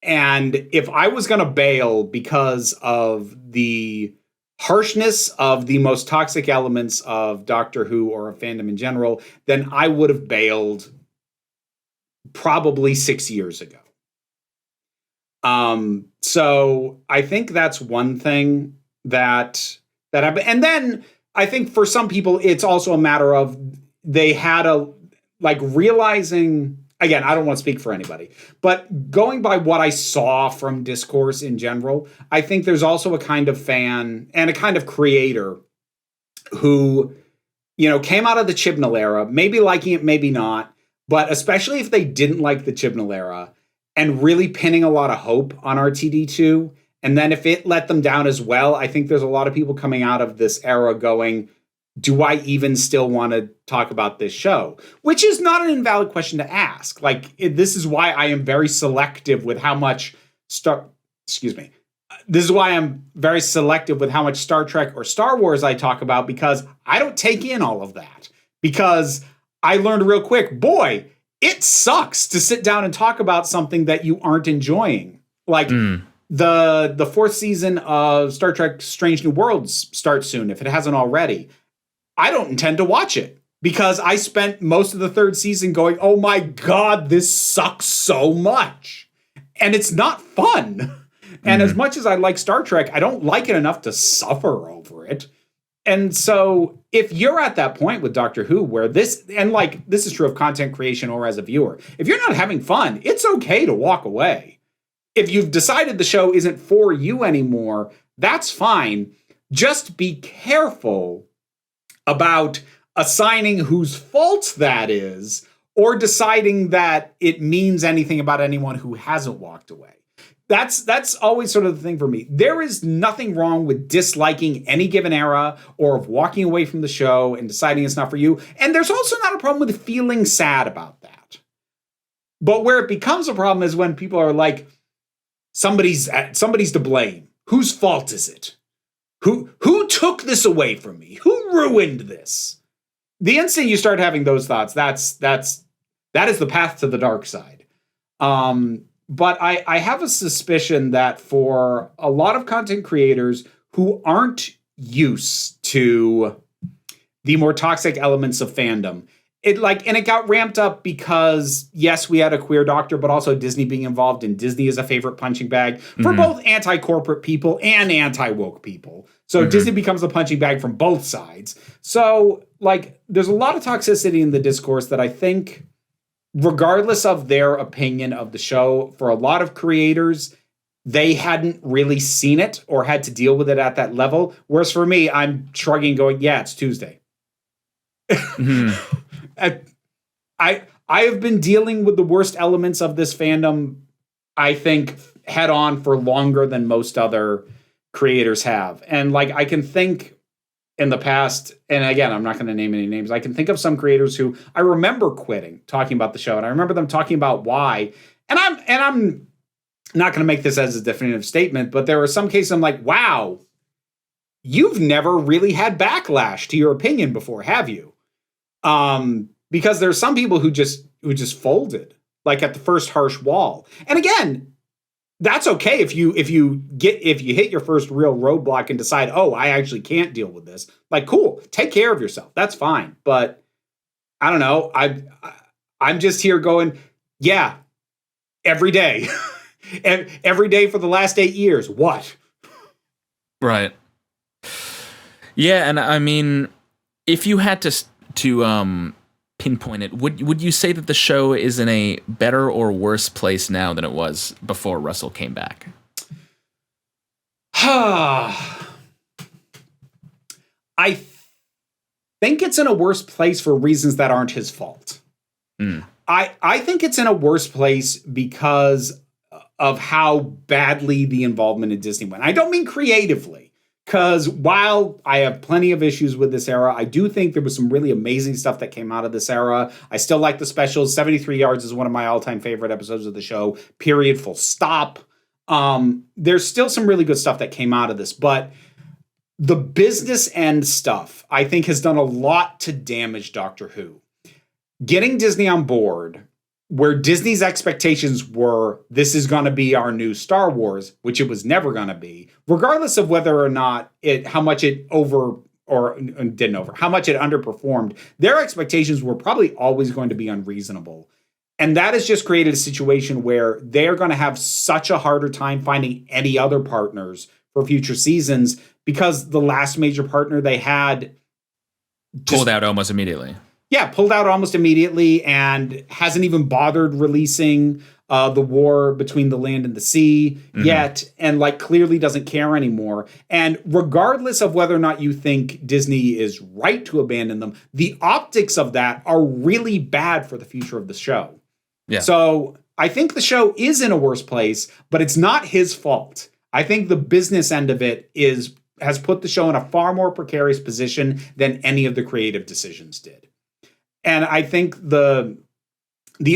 And if I was going to bail because of the harshness of the most toxic elements of Doctor Who or of fandom in general, then I would have bailed probably 6 years ago. So I think that's one thing that happened. And then I think for some people, it's also a matter of they had realizing, again, I don't want to speak for anybody, but going by what I saw from discourse in general, I think there's also a kind of fan and a kind of creator who, came out of the Chibnall era, maybe liking it, maybe not, but especially if they didn't like the Chibnall era, and really pinning a lot of hope on RTD2 And then if it let them down as well, I think there's a lot of people coming out of this era going, do I even still want to talk about this show? Which is not an invalid question to ask. Like, this is why I am very selective with how much This is why I'm very selective with how much Star Trek or Star Wars I talk about, because I don't take in all of that. Because I learned real quick, boy, it sucks to sit down and talk about something that you aren't enjoying. Like, the fourth season of Star Trek Strange New Worlds starts soon, if it hasn't already. I don't intend to watch it because I spent most of the third season going, oh my God, this sucks so much. And it's not fun. And as much as I like Star Trek, I don't like it enough to suffer over it. And so if you're at that point with Doctor Who where this is true of content creation or as a viewer, if you're not having fun, it's okay to walk away. If you've decided the show isn't for you anymore, that's fine. Just be careful about assigning whose fault that is or deciding that it means anything about anyone who hasn't walked away. That's always sort of the thing for me. There is nothing wrong with disliking any given era or of walking away from the show and deciding it's not for you. And there's also not a problem with feeling sad about that. But where it becomes a problem is when people are like, somebody's to blame. Whose fault is it? Who took this away from me? Who ruined this? The instant you start having those thoughts, that is the path to the dark side. But I have a suspicion that for a lot of content creators who aren't used to the more toxic elements of fandom, it got ramped up because, yes, we had a queer doctor, but also Disney being involved, and Disney is a favorite punching bag for both anti-corporate people and anti-woke people. So Disney becomes the punching bag from both sides. So, there's a lot of toxicity in the discourse that I think, regardless of their opinion of the show, for a lot of creators, they hadn't really seen it or had to deal with it at that level. Whereas for me, I'm shrugging, going, yeah, it's Tuesday. I have been dealing with the worst elements of this fandom, I think, head on for longer than most other creators have. And I can think in the past, and again, I'm not going to name any names, I can think of some creators who I remember quitting talking about the show, and I remember them talking about why. And I'm not going to make this as a definitive statement, but there are some cases I'm like, wow, you've never really had backlash to your opinion before, have you? Because there's some people who just folded at the first harsh wall. And again, that's okay if you hit your first real roadblock and decide, oh, I actually can't deal with this. Cool, take care of yourself. That's fine. But I don't know. I'm just here going, yeah, every day, every day for the last 8 years. What? Right. Yeah, and I mean, if you had to pinpoint it, would you say that the show is in a better or worse place now than it was before Russell came back? I think it's in a worse place for reasons that aren't his fault. I think it's in a worse place because of how badly the involvement in Disney went. I don't mean creatively. Because while I have plenty of issues with this era, I do think there was some really amazing stuff that came out of this era. I still like the specials. 73 Yards is one of my all-time favorite episodes of the show, period, full stop. There's still some really good stuff that came out of this. But the business end stuff, I think, has done a lot to damage Doctor Who. Getting Disney on board, where Disney's expectations were, this is going to be our new Star Wars, which it was never going to be, regardless of whether or not how much it underperformed, their expectations were probably always going to be unreasonable. And that has just created a situation where they're going to have such a harder time finding any other partners for future seasons because the last major partner they had pulled out almost immediately. Yeah, pulled out almost immediately and hasn't even bothered releasing the war between the land and the sea yet, and clearly doesn't care anymore. And regardless of whether or not you think Disney is right to abandon them, the optics of that are really bad for the future of the show. Yeah. So I think the show is in a worse place, but it's not his fault. I think the business end of it has put the show in a far more precarious position than any of the creative decisions did. And I think the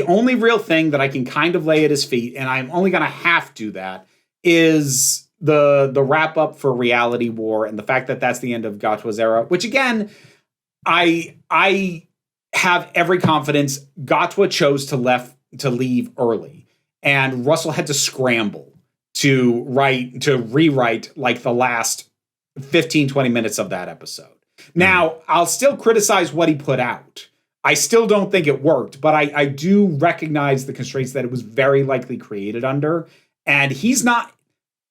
only real thing that I can kind of lay at his feet, and I'm only going to have to do that, is the wrap up for Reality War and the fact that that's the end of Gatwa's era, which again, I have every confidence Gatwa chose to leave early, and Russell had to scramble to rewrite like the last 15, 20 minutes of that episode. Now, I'll still criticize what he put out. I still don't think it worked, but I do recognize the constraints that it was very likely created under. And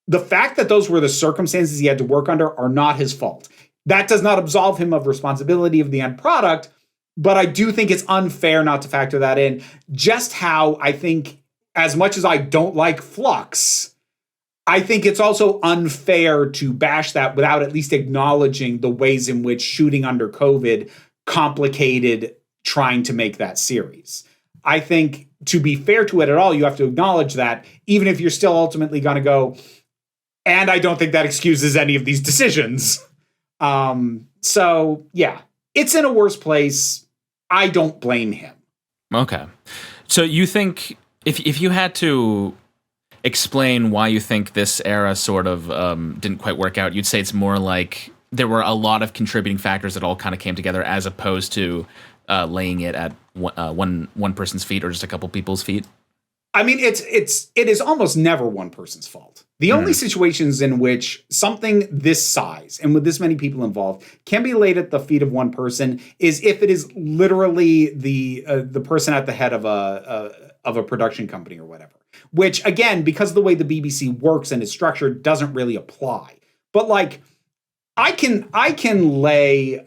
the fact that those were the circumstances he had to work under are not his fault. That does not absolve him of responsibility of the end product, but I do think it's unfair not to factor that in. Just how I think, as much as I don't like Flux, I think it's also unfair to bash that without at least acknowledging the ways in which shooting under COVID complicated trying to make that series. I think to be fair to it at all, you have to acknowledge that, even if you're still ultimately going to go, and I don't think that excuses any of these decisions. So yeah, it's in a worse place. I don't blame him. Okay. So you think if you had to explain why you think this era sort of didn't quite work out, you'd say it's more like there were a lot of contributing factors that all kind of came together, as opposed to laying it at one person's feet or just a couple people's feet? I mean, it is almost never one person's fault. The only situations in which something this size and with this many people involved can be laid at the feet of one person is if it is literally the person at the head of a production company or whatever. Which, again, because of the way the BBC works and is structured, doesn't really apply. But like, I can lay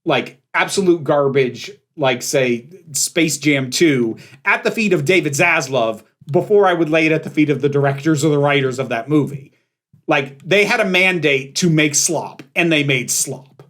like absolute garbage, like say Space Jam 2, at the feet of David Zaslav before I would lay it at the feet of the directors or the writers of that movie. Like, they had a mandate to make slop, and they made slop.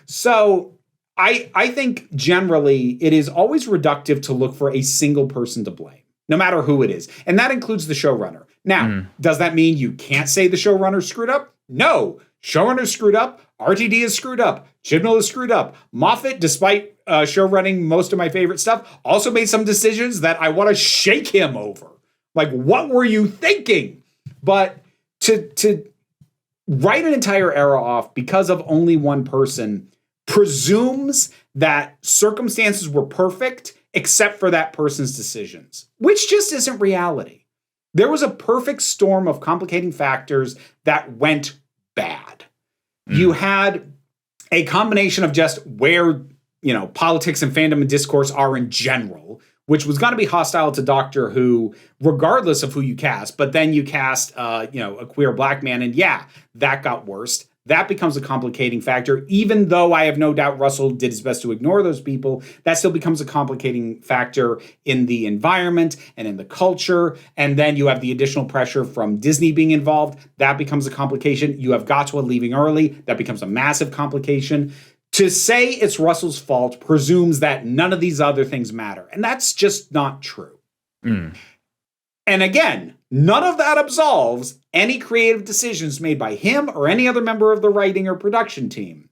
So I think generally it is always reductive to look for a single person to blame, no matter who it is. And that includes the showrunner. Now, does that mean you can't say the showrunner screwed up? No. Showrunner screwed up. RTD is screwed up. Chibnall is screwed up. Moffat, despite show running most of my favorite stuff, also made some decisions that I want to shake him over. Like, what were you thinking? But to write an entire era off because of only one person presumes that circumstances were perfect except for that person's decisions, which just isn't reality. There was a perfect storm of complicating factors that went bad. You had a combination of just where, politics and fandom and discourse are in general, which was going to be hostile to Doctor Who, regardless of who you cast. But then you cast, a queer black man, and yeah, that got worse. That becomes a complicating factor. Even though I have no doubt Russell did his best to ignore those people, that still becomes a complicating factor in the environment and in the culture. And then you have the additional pressure from Disney being involved. That becomes a complication. You have Gatwa leaving early. That becomes a massive complication. To say it's Russell's fault presumes that none of these other things matter. And that's just not true. And again, none of that absolves any creative decisions made by him or any other member of the writing or production team.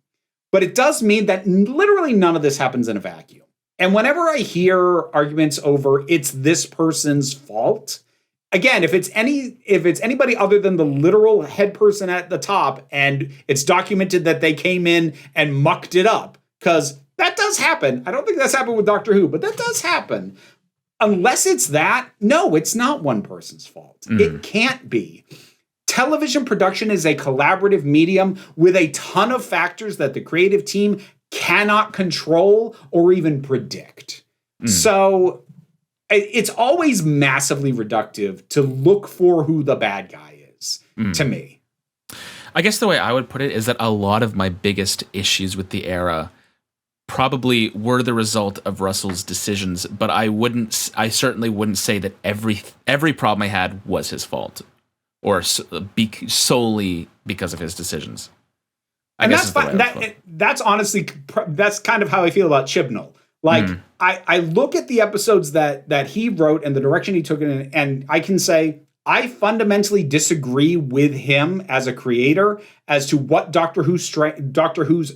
But it does mean that literally none of this happens in a vacuum. And whenever I hear arguments over it's this person's fault, again, if it's anybody other than the literal head person at the top and it's documented that they came in and mucked it up, because that does happen. I don't think that's happened with Doctor Who, but that does happen. Unless it's that, no, it's not one person's fault. It can't be. Television production is a collaborative medium with a ton of factors that the creative team cannot control or even predict. So it's always massively reductive to look for who the bad guy is, to me. I guess the way I would put it is that a lot of my biggest issues with the era probably were the result of Russell's decisions, but I certainly wouldn't say that every problem I had was his fault or solely because of his decisions. That's fine. That's honestly, that's kind of how I feel about Chibnall. Like, I look at the episodes that he wrote and the direction he took it in, and I can say, I fundamentally disagree with him as a creator as to what Doctor Who's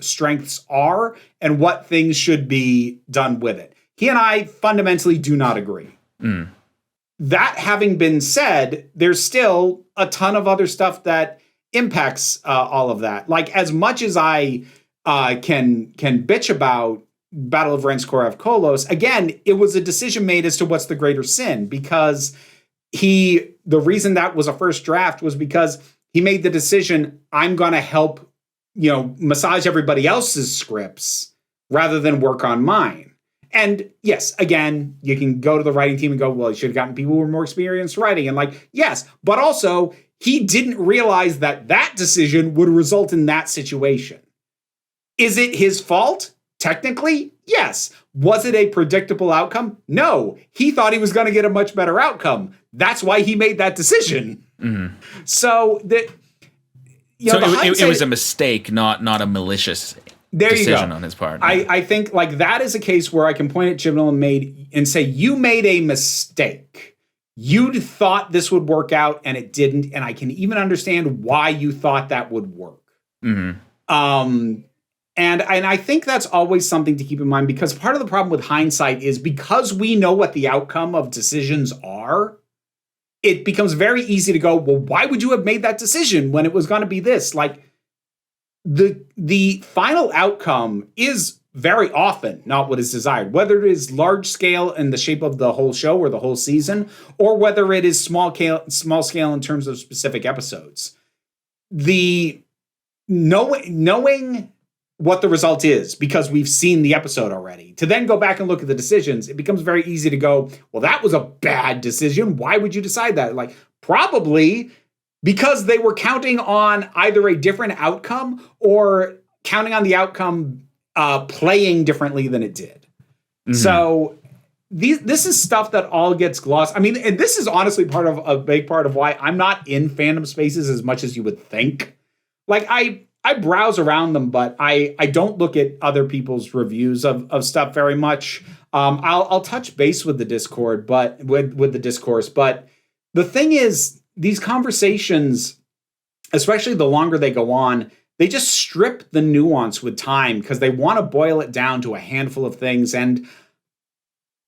strengths are and what things should be done with it. He and I fundamentally do not agree. Mm. That having been said, there's still a ton of other stuff that impacts all of that. Like, as much as I can bitch about Battle of Renskorev Kolos, again, it was a decision made as to what's the greater sin, because the reason that was a first draft was because he made the decision, I'm going to help, massage everybody else's scripts rather than work on mine. And yes, again, you can go to the writing team and go, well, you should have gotten people who were more experienced writing. And yes, but also he didn't realize that decision would result in that situation. Is it his fault? Technically, yes. Was it a predictable outcome? No. He thought he was going to get a much better outcome. That's why he made that decision. Mm-hmm. So it was a mistake, not a malicious decision on his part. I think that is a case where I can point at Chibnall and say, you made a mistake. You thought this would work out and it didn't. And I can even understand why you thought that would work. Mm-hmm. And I think that's always something to keep in mind, because part of the problem with hindsight is because we know what the outcome of decisions are, it becomes very easy to go, well, why would you have made that decision when it was going to be this? The final outcome is very often not what is desired, whether it is large scale in the shape of the whole show or the whole season, or whether it is small scale in terms of specific episodes. The knowing what the result is, because we've seen the episode already, to then go back and look at the decisions, it becomes very easy to go, well, that was a bad decision. Why would you decide that? Probably because they were counting on either a different outcome or counting on the outcome playing differently than it did. Mm-hmm. So this is stuff that all gets glossed. I mean, and this is honestly a big part of why I'm not in fandom spaces as much as you would think. I browse around them, but I don't look at other people's reviews of stuff very much. I'll touch base with the Discord, but with the discourse. But the thing is, these conversations, especially the longer they go on, they just strip the nuance with time because they want to boil it down to a handful of things. And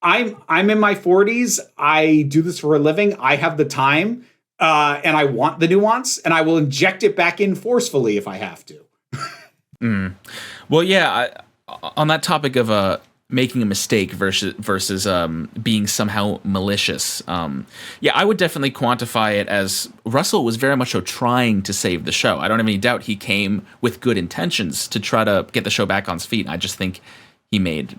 I'm in my 40s. I do this for a living. I have the time. And I want the nuance, and I will inject it back in forcefully if I have to. Well, yeah, on that topic of making a mistake versus being somehow malicious, I would definitely quantify it as Russell was very much so trying to save the show. I don't have any doubt he came with good intentions to try to get the show back on its feet. I just think he made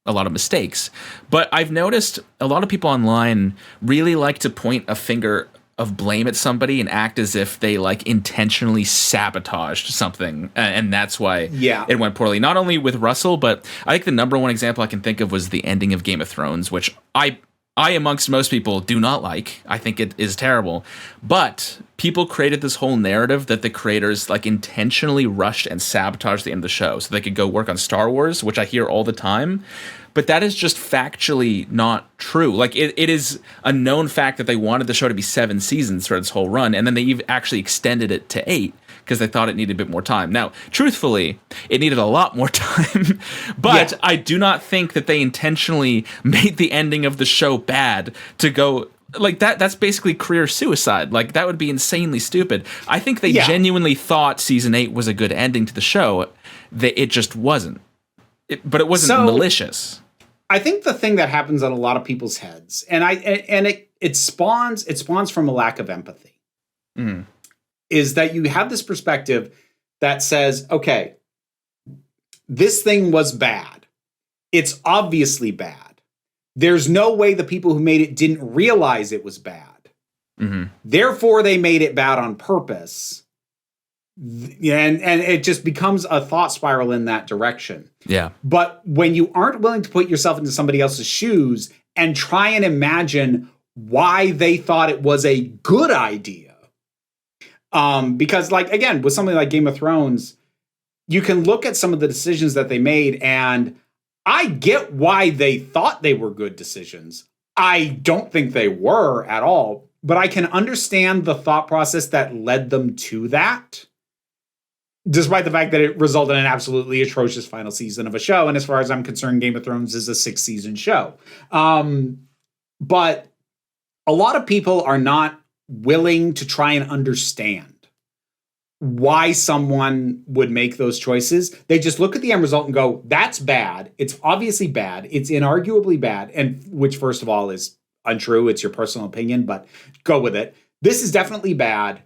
a lot of mistakes. But I've noticed a lot of people online really like to point a finger of blame at somebody and act as if they intentionally sabotaged something, and that's why it went poorly. Not only with Russell, but I think the number one example I can think of was the ending of Game of Thrones, which I amongst most people do not like. I think it is terrible, but people created this whole narrative that the creators intentionally rushed and sabotaged the end of the show so they could go work on Star Wars, which I hear all the time. But that is just factually not true. It is a known fact that they wanted the show to be 7 seasons for its whole run, and then they actually extended it to 8 because they thought it needed a bit more time. Now, truthfully, it needed a lot more time, but I do not think that they intentionally made the ending of the show bad to go that. That's basically career suicide. That would be insanely stupid. I think they genuinely thought season 8 was a good ending to the show. It just wasn't. But it wasn't malicious. I think the thing that happens on a lot of people's heads, and it spawns from a lack of empathy, is that you have this perspective that says, okay, this thing was bad. It's obviously bad. There's no way the people who made it didn't realize it was bad. Mm-hmm. Therefore, they made it bad on purpose. And it just becomes a thought spiral in that direction. Yeah. But when you aren't willing to put yourself into somebody else's shoes and try and imagine why they thought it was a good idea, because again, with something like Game of Thrones, you can look at some of the decisions that they made, and I get why they thought they were good decisions. I don't think they were at all. but I can understand the thought process that led them to that, despite the fact that it resulted in an absolutely atrocious final season of a show. And as far as I'm concerned, Game of Thrones is a 6-season show. But a lot of people are not willing to try and understand why someone would make those choices. They just look at the end result and go, that's bad. It's obviously bad. It's inarguably bad. And which, first of all, is untrue. It's your personal opinion, but go with it. This is definitely bad.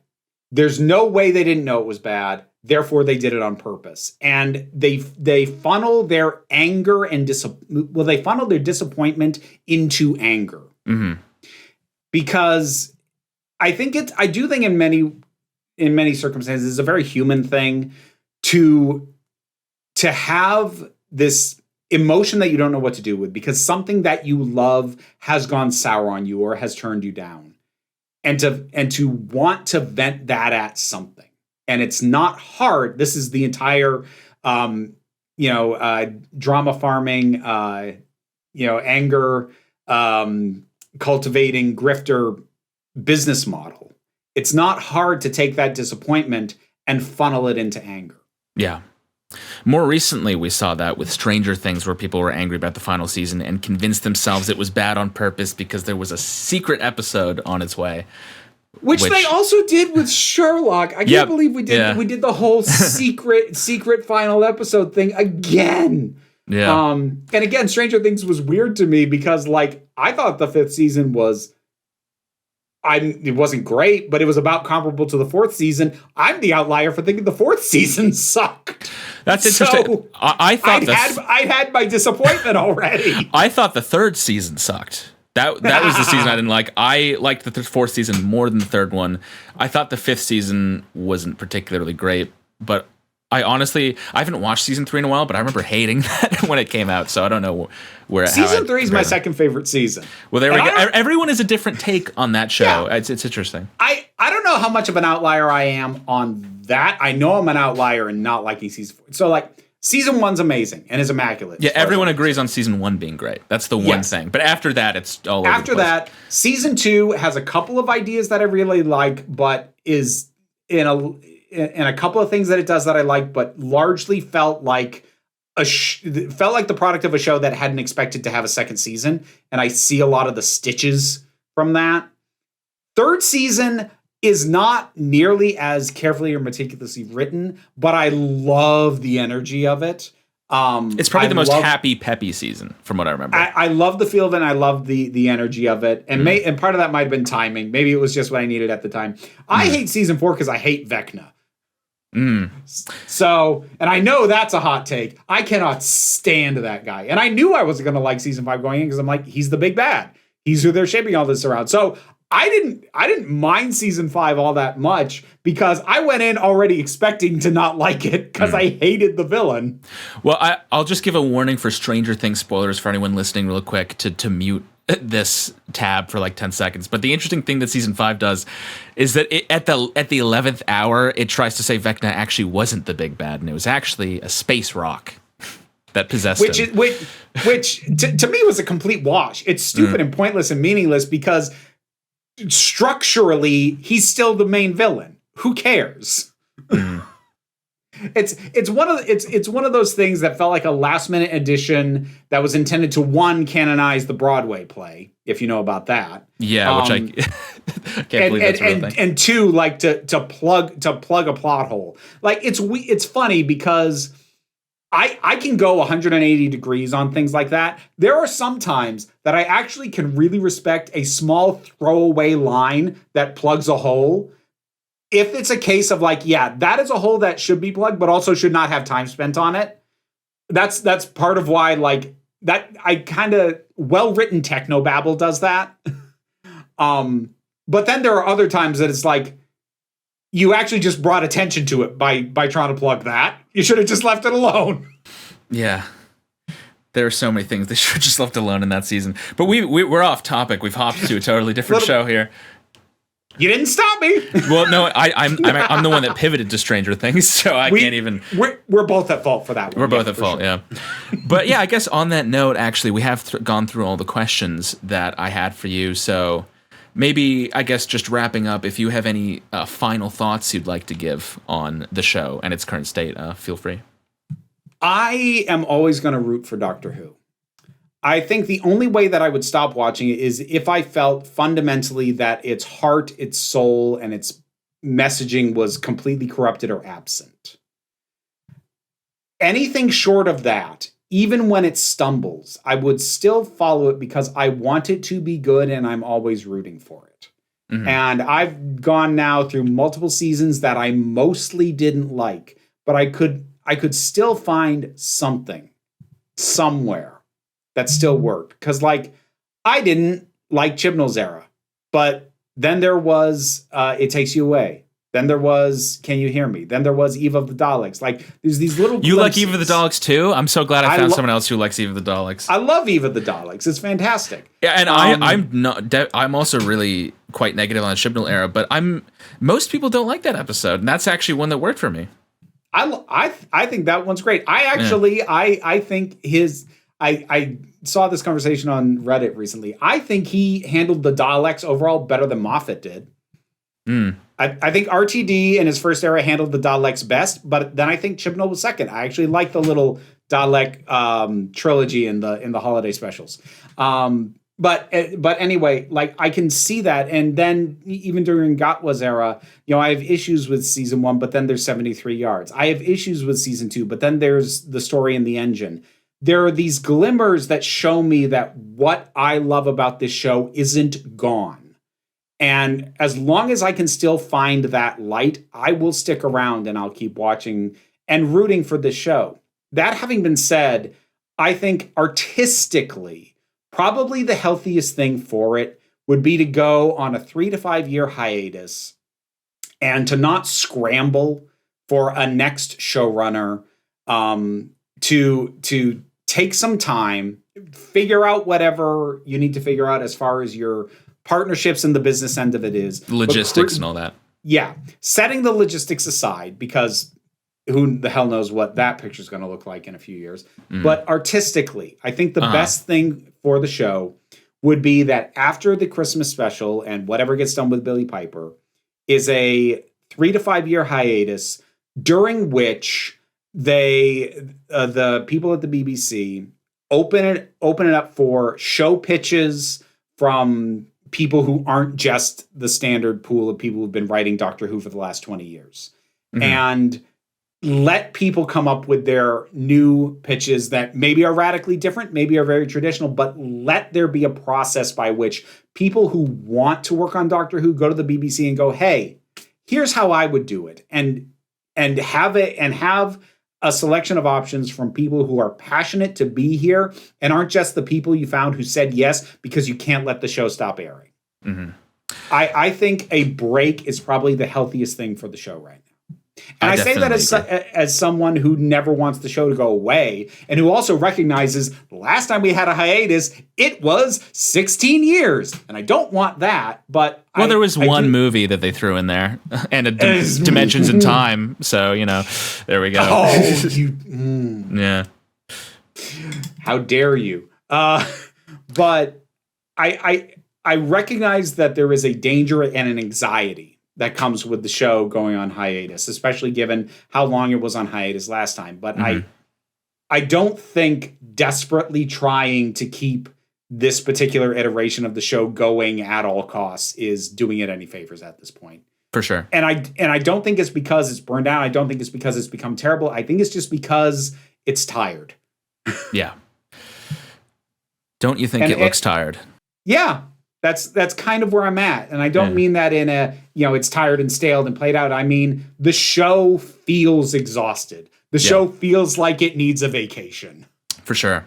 There's no way they didn't know it was bad. Therefore, they did it on purpose. And they funnel their anger and they funnel their disappointment into anger. Mm-hmm. Because I do think in many circumstances, it's a very human thing to have this emotion that you don't know what to do with, because something that you love has gone sour on you or has turned you down, and to want to vent that at something. And it's not hard. This is the entire, drama farming, anger, cultivating grifter business model. It's not hard to take that disappointment and funnel it into anger. Yeah. More recently, we saw that with Stranger Things, where people were angry about the final season and convinced themselves it was bad on purpose because there was a secret episode on its way. Which they also did with Sherlock. I can't believe we did the whole secret final episode thing again. Yeah. And again, Stranger Things was weird to me because, like, I thought the 5th season it wasn't great, but it was about comparable to the 4th season. I'm the outlier for thinking the 4th season sucked. That's interesting. So I thought I'd had my disappointment already. I thought the 3rd season sucked. That was the season I didn't like. I liked the 4th season more than the 3rd one. I thought the 5th season wasn't particularly great, but I haven't watched season 3 in a while, but I remember hating that when it came out. So I don't know where season 3 is my second favorite season. Well, there we go. Everyone has a different take on that show. Yeah. It's interesting. I don't know how much of an outlier I am on that. I know I'm an outlier in not liking season 4. So, like, season 1's amazing and is immaculate. Yeah, everyone agrees on season 1 being great. That's the one thing. But after that, it's all over the place. After that, season 2 has a couple of ideas that I really like, but is in a couple of things that it does that I like, but largely felt like the product of a show that hadn't expected to have a second season. And I see a lot of the stitches from that. 3rd season is not nearly as carefully or meticulously written, but I love the energy of it. It's probably the most happy, peppy season, from what I remember. I love the feel of it, and I love the energy of it. And and part of that might have been timing. Maybe it was just what I needed at the time. I hate season 4 because I hate Vecna. So, and I know that's a hot take. I cannot stand that guy. And I knew I wasn't going to like season 5 going in because I'm like, he's the big bad. He's who they're shaping all this around. So I didn't mind season 5 all that much because I went in already expecting to not like it because I hated the villain. Well, I'll just give a warning for Stranger Things spoilers for anyone listening real quick to mute this tab for like 10 seconds. But the interesting thing that season 5 does is that at the 11th hour, it tries to say Vecna actually wasn't the big bad, and it was actually a space rock that possessed him. Which to me was a complete wash. It's stupid and pointless and meaningless because structurally he's still the main villain. Who cares? It's one of those things that felt like a last minute addition that was intended to, one, canonize the Broadway play, if you know about that. Yeah, which I can't believe that's a real thing. And two, like to plug a plot hole. Like it's funny because I can go 180 degrees on things like that. There are some times that I actually can really respect a small throwaway line that plugs a hole. If it's a case of like, yeah, that is a hole that should be plugged, but also should not have time spent on it. That's part of why, like, that I kind of well-written technobabble does that. But then there are other times that it's like, you actually just brought attention to it by trying to plug that. You should have just left it alone. Yeah. There are so many things they should have just left alone in that season. But we're off topic. We've hopped to a totally different show here. You didn't stop me. Well, no, I'm the one that pivoted to Stranger Things, so I can't even. We're both at fault for that one. We're both at fault, sure. Yeah. But yeah, I guess on that note, actually, we have gone through all the questions that I had for you. So maybe, I guess, just wrapping up, if you have any final thoughts you'd like to give on the show and its current state, feel free. I am always going to root for Doctor Who. I think the only way that I would stop watching it is if I felt fundamentally that its heart, its soul, and its messaging was completely corrupted or absent. Anything short of that, even when it stumbles, I would still follow it because I want it to be good and I'm always rooting for it. Mm-hmm. And I've gone now through multiple seasons that I mostly didn't like, but I could still find something somewhere that still worked. Because, like, I didn't like Chibnall's era, but then there was It Takes You Away. Then there was Can You Hear Me? Then there was Eve of the Daleks. Like, there's these little You glimpses. Like Eve of the Daleks, too? I'm so glad I found someone else who likes Eve of the Daleks. I love Eve of the Daleks. It's fantastic. Yeah, and I'm also really quite negative on the Chibnall era, but most people don't like that episode, and that's actually one that worked for me. I think that one's great. I think I saw this conversation on Reddit recently. I think he handled the Daleks overall better than Moffat did. I think RTD in his first era handled the Daleks best, but then I think Chibnall was second. I actually like the little Dalek trilogy in the holiday specials. But anyway, like, I can see that. And then even during Gatwa's era, I have issues with season 1, but then there's 73 yards. I have issues with season 2, but then there's the story in the engine. There are these glimmers that show me that what I love about this show isn't gone. And as long as I can still find that light, I will stick around and I'll keep watching and rooting for this show. That having been said, I think artistically, probably the healthiest thing for it would be to go on a 3 to 5 year hiatus and to not scramble for a next showrunner, to take some time, figure out whatever you need to figure out as far as your partnerships and the business end of it is. Logistics and all that. Yeah. Setting the logistics aside, because who the hell knows what that picture is going to look like in a few years. But artistically, I think the best thing for the show would be that after the Christmas special and whatever gets done with Billie Piper is a 3 to 5 year hiatus during which the people at the BBC open it up for show pitches from people who aren't just the standard pool of people who've been writing Doctor Who for the last 20 years. And let people come up with their new pitches that maybe are radically different, maybe are very traditional, but let there be a process by which people who want to work on Doctor Who go to the BBC and go, hey, here's how I would do it. And have a selection of options from people who are passionate to be here and aren't just the people you found who said yes because you can't let the show stop airing. I think a break is probably the healthiest thing for the show right now. And I say that as someone who never wants the show to go away and who also recognizes the last time we had a hiatus, it was 16 years. And I don't want that, but... Well, there was one movie that they threw in there and Dimensions in Time. So, there we go. Oh, Yeah. How dare you? But I recognize that there is a danger and an anxiety that comes with the show going on hiatus, especially given how long it was on hiatus last time. But I don't think desperately trying to keep this particular iteration of the show going at all costs is doing it any favors at this point. For sure. And I don't think it's because it's burned out. I don't think it's because it's become terrible. I think it's just because it's tired. Yeah. Don't you think it looks tired? Yeah. That's kind of where I'm at. And I don't mean that in a, it's tired and stale and played out. I mean, the show feels exhausted. The show feels like it needs a vacation. For sure.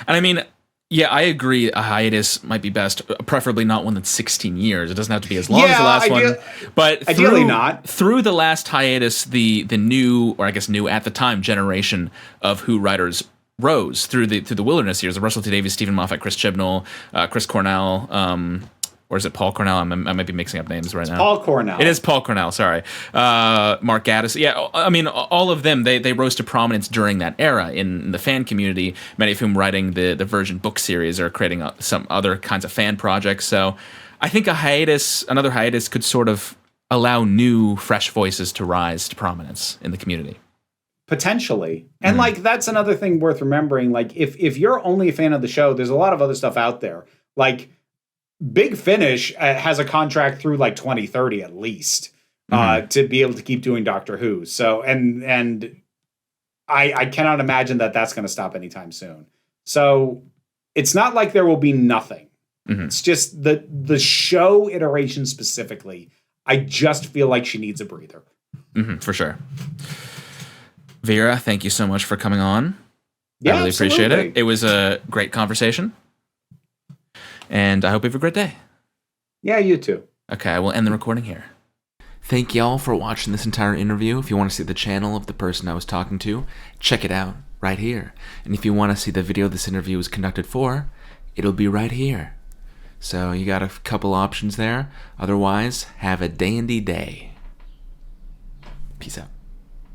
And I mean, I agree. A hiatus might be best, preferably not one that's 16 years. It doesn't have to be as long as the last one. But ideally not. Through the last hiatus, the new, or I guess new at the time, generation of Who writers rose through the wilderness years. Russell T Davies, Stephen Moffat, Chris Chibnall, Chris Cornell, or is it Paul Cornell? I might be mixing up names right now. Paul Cornell. It is Paul Cornell. Sorry, Mark Gatiss. Yeah, I mean, all of them they rose to prominence during that era in the fan community. Many of whom writing the Virgin book series or creating some other kinds of fan projects. So I think another hiatus could sort of allow new, fresh voices to rise to prominence in the community. Potentially. And like, that's another thing worth remembering. Like, if you're only a fan of the show, there's a lot of other stuff out there. Like, Big Finish has a contract through like 2030 at least to be able to keep doing Doctor Who. So, and I cannot imagine that that's going to stop anytime soon. So it's not like there will be nothing. It's just the show iteration specifically. I just feel like she needs a breather. For sure. Vera, thank you so much for coming on. Yeah, I really absolutely. appreciate it. It was a great conversation. And I hope you have a great day. Yeah, you too. Okay, I will end the recording here. Thank y'all for watching this entire interview. If you want to see the channel of the person I was talking to, check it out right here. And if you want to see the video this interview was conducted for, it'll be right here. So you got a couple options there. Otherwise, have a dandy day. Peace out.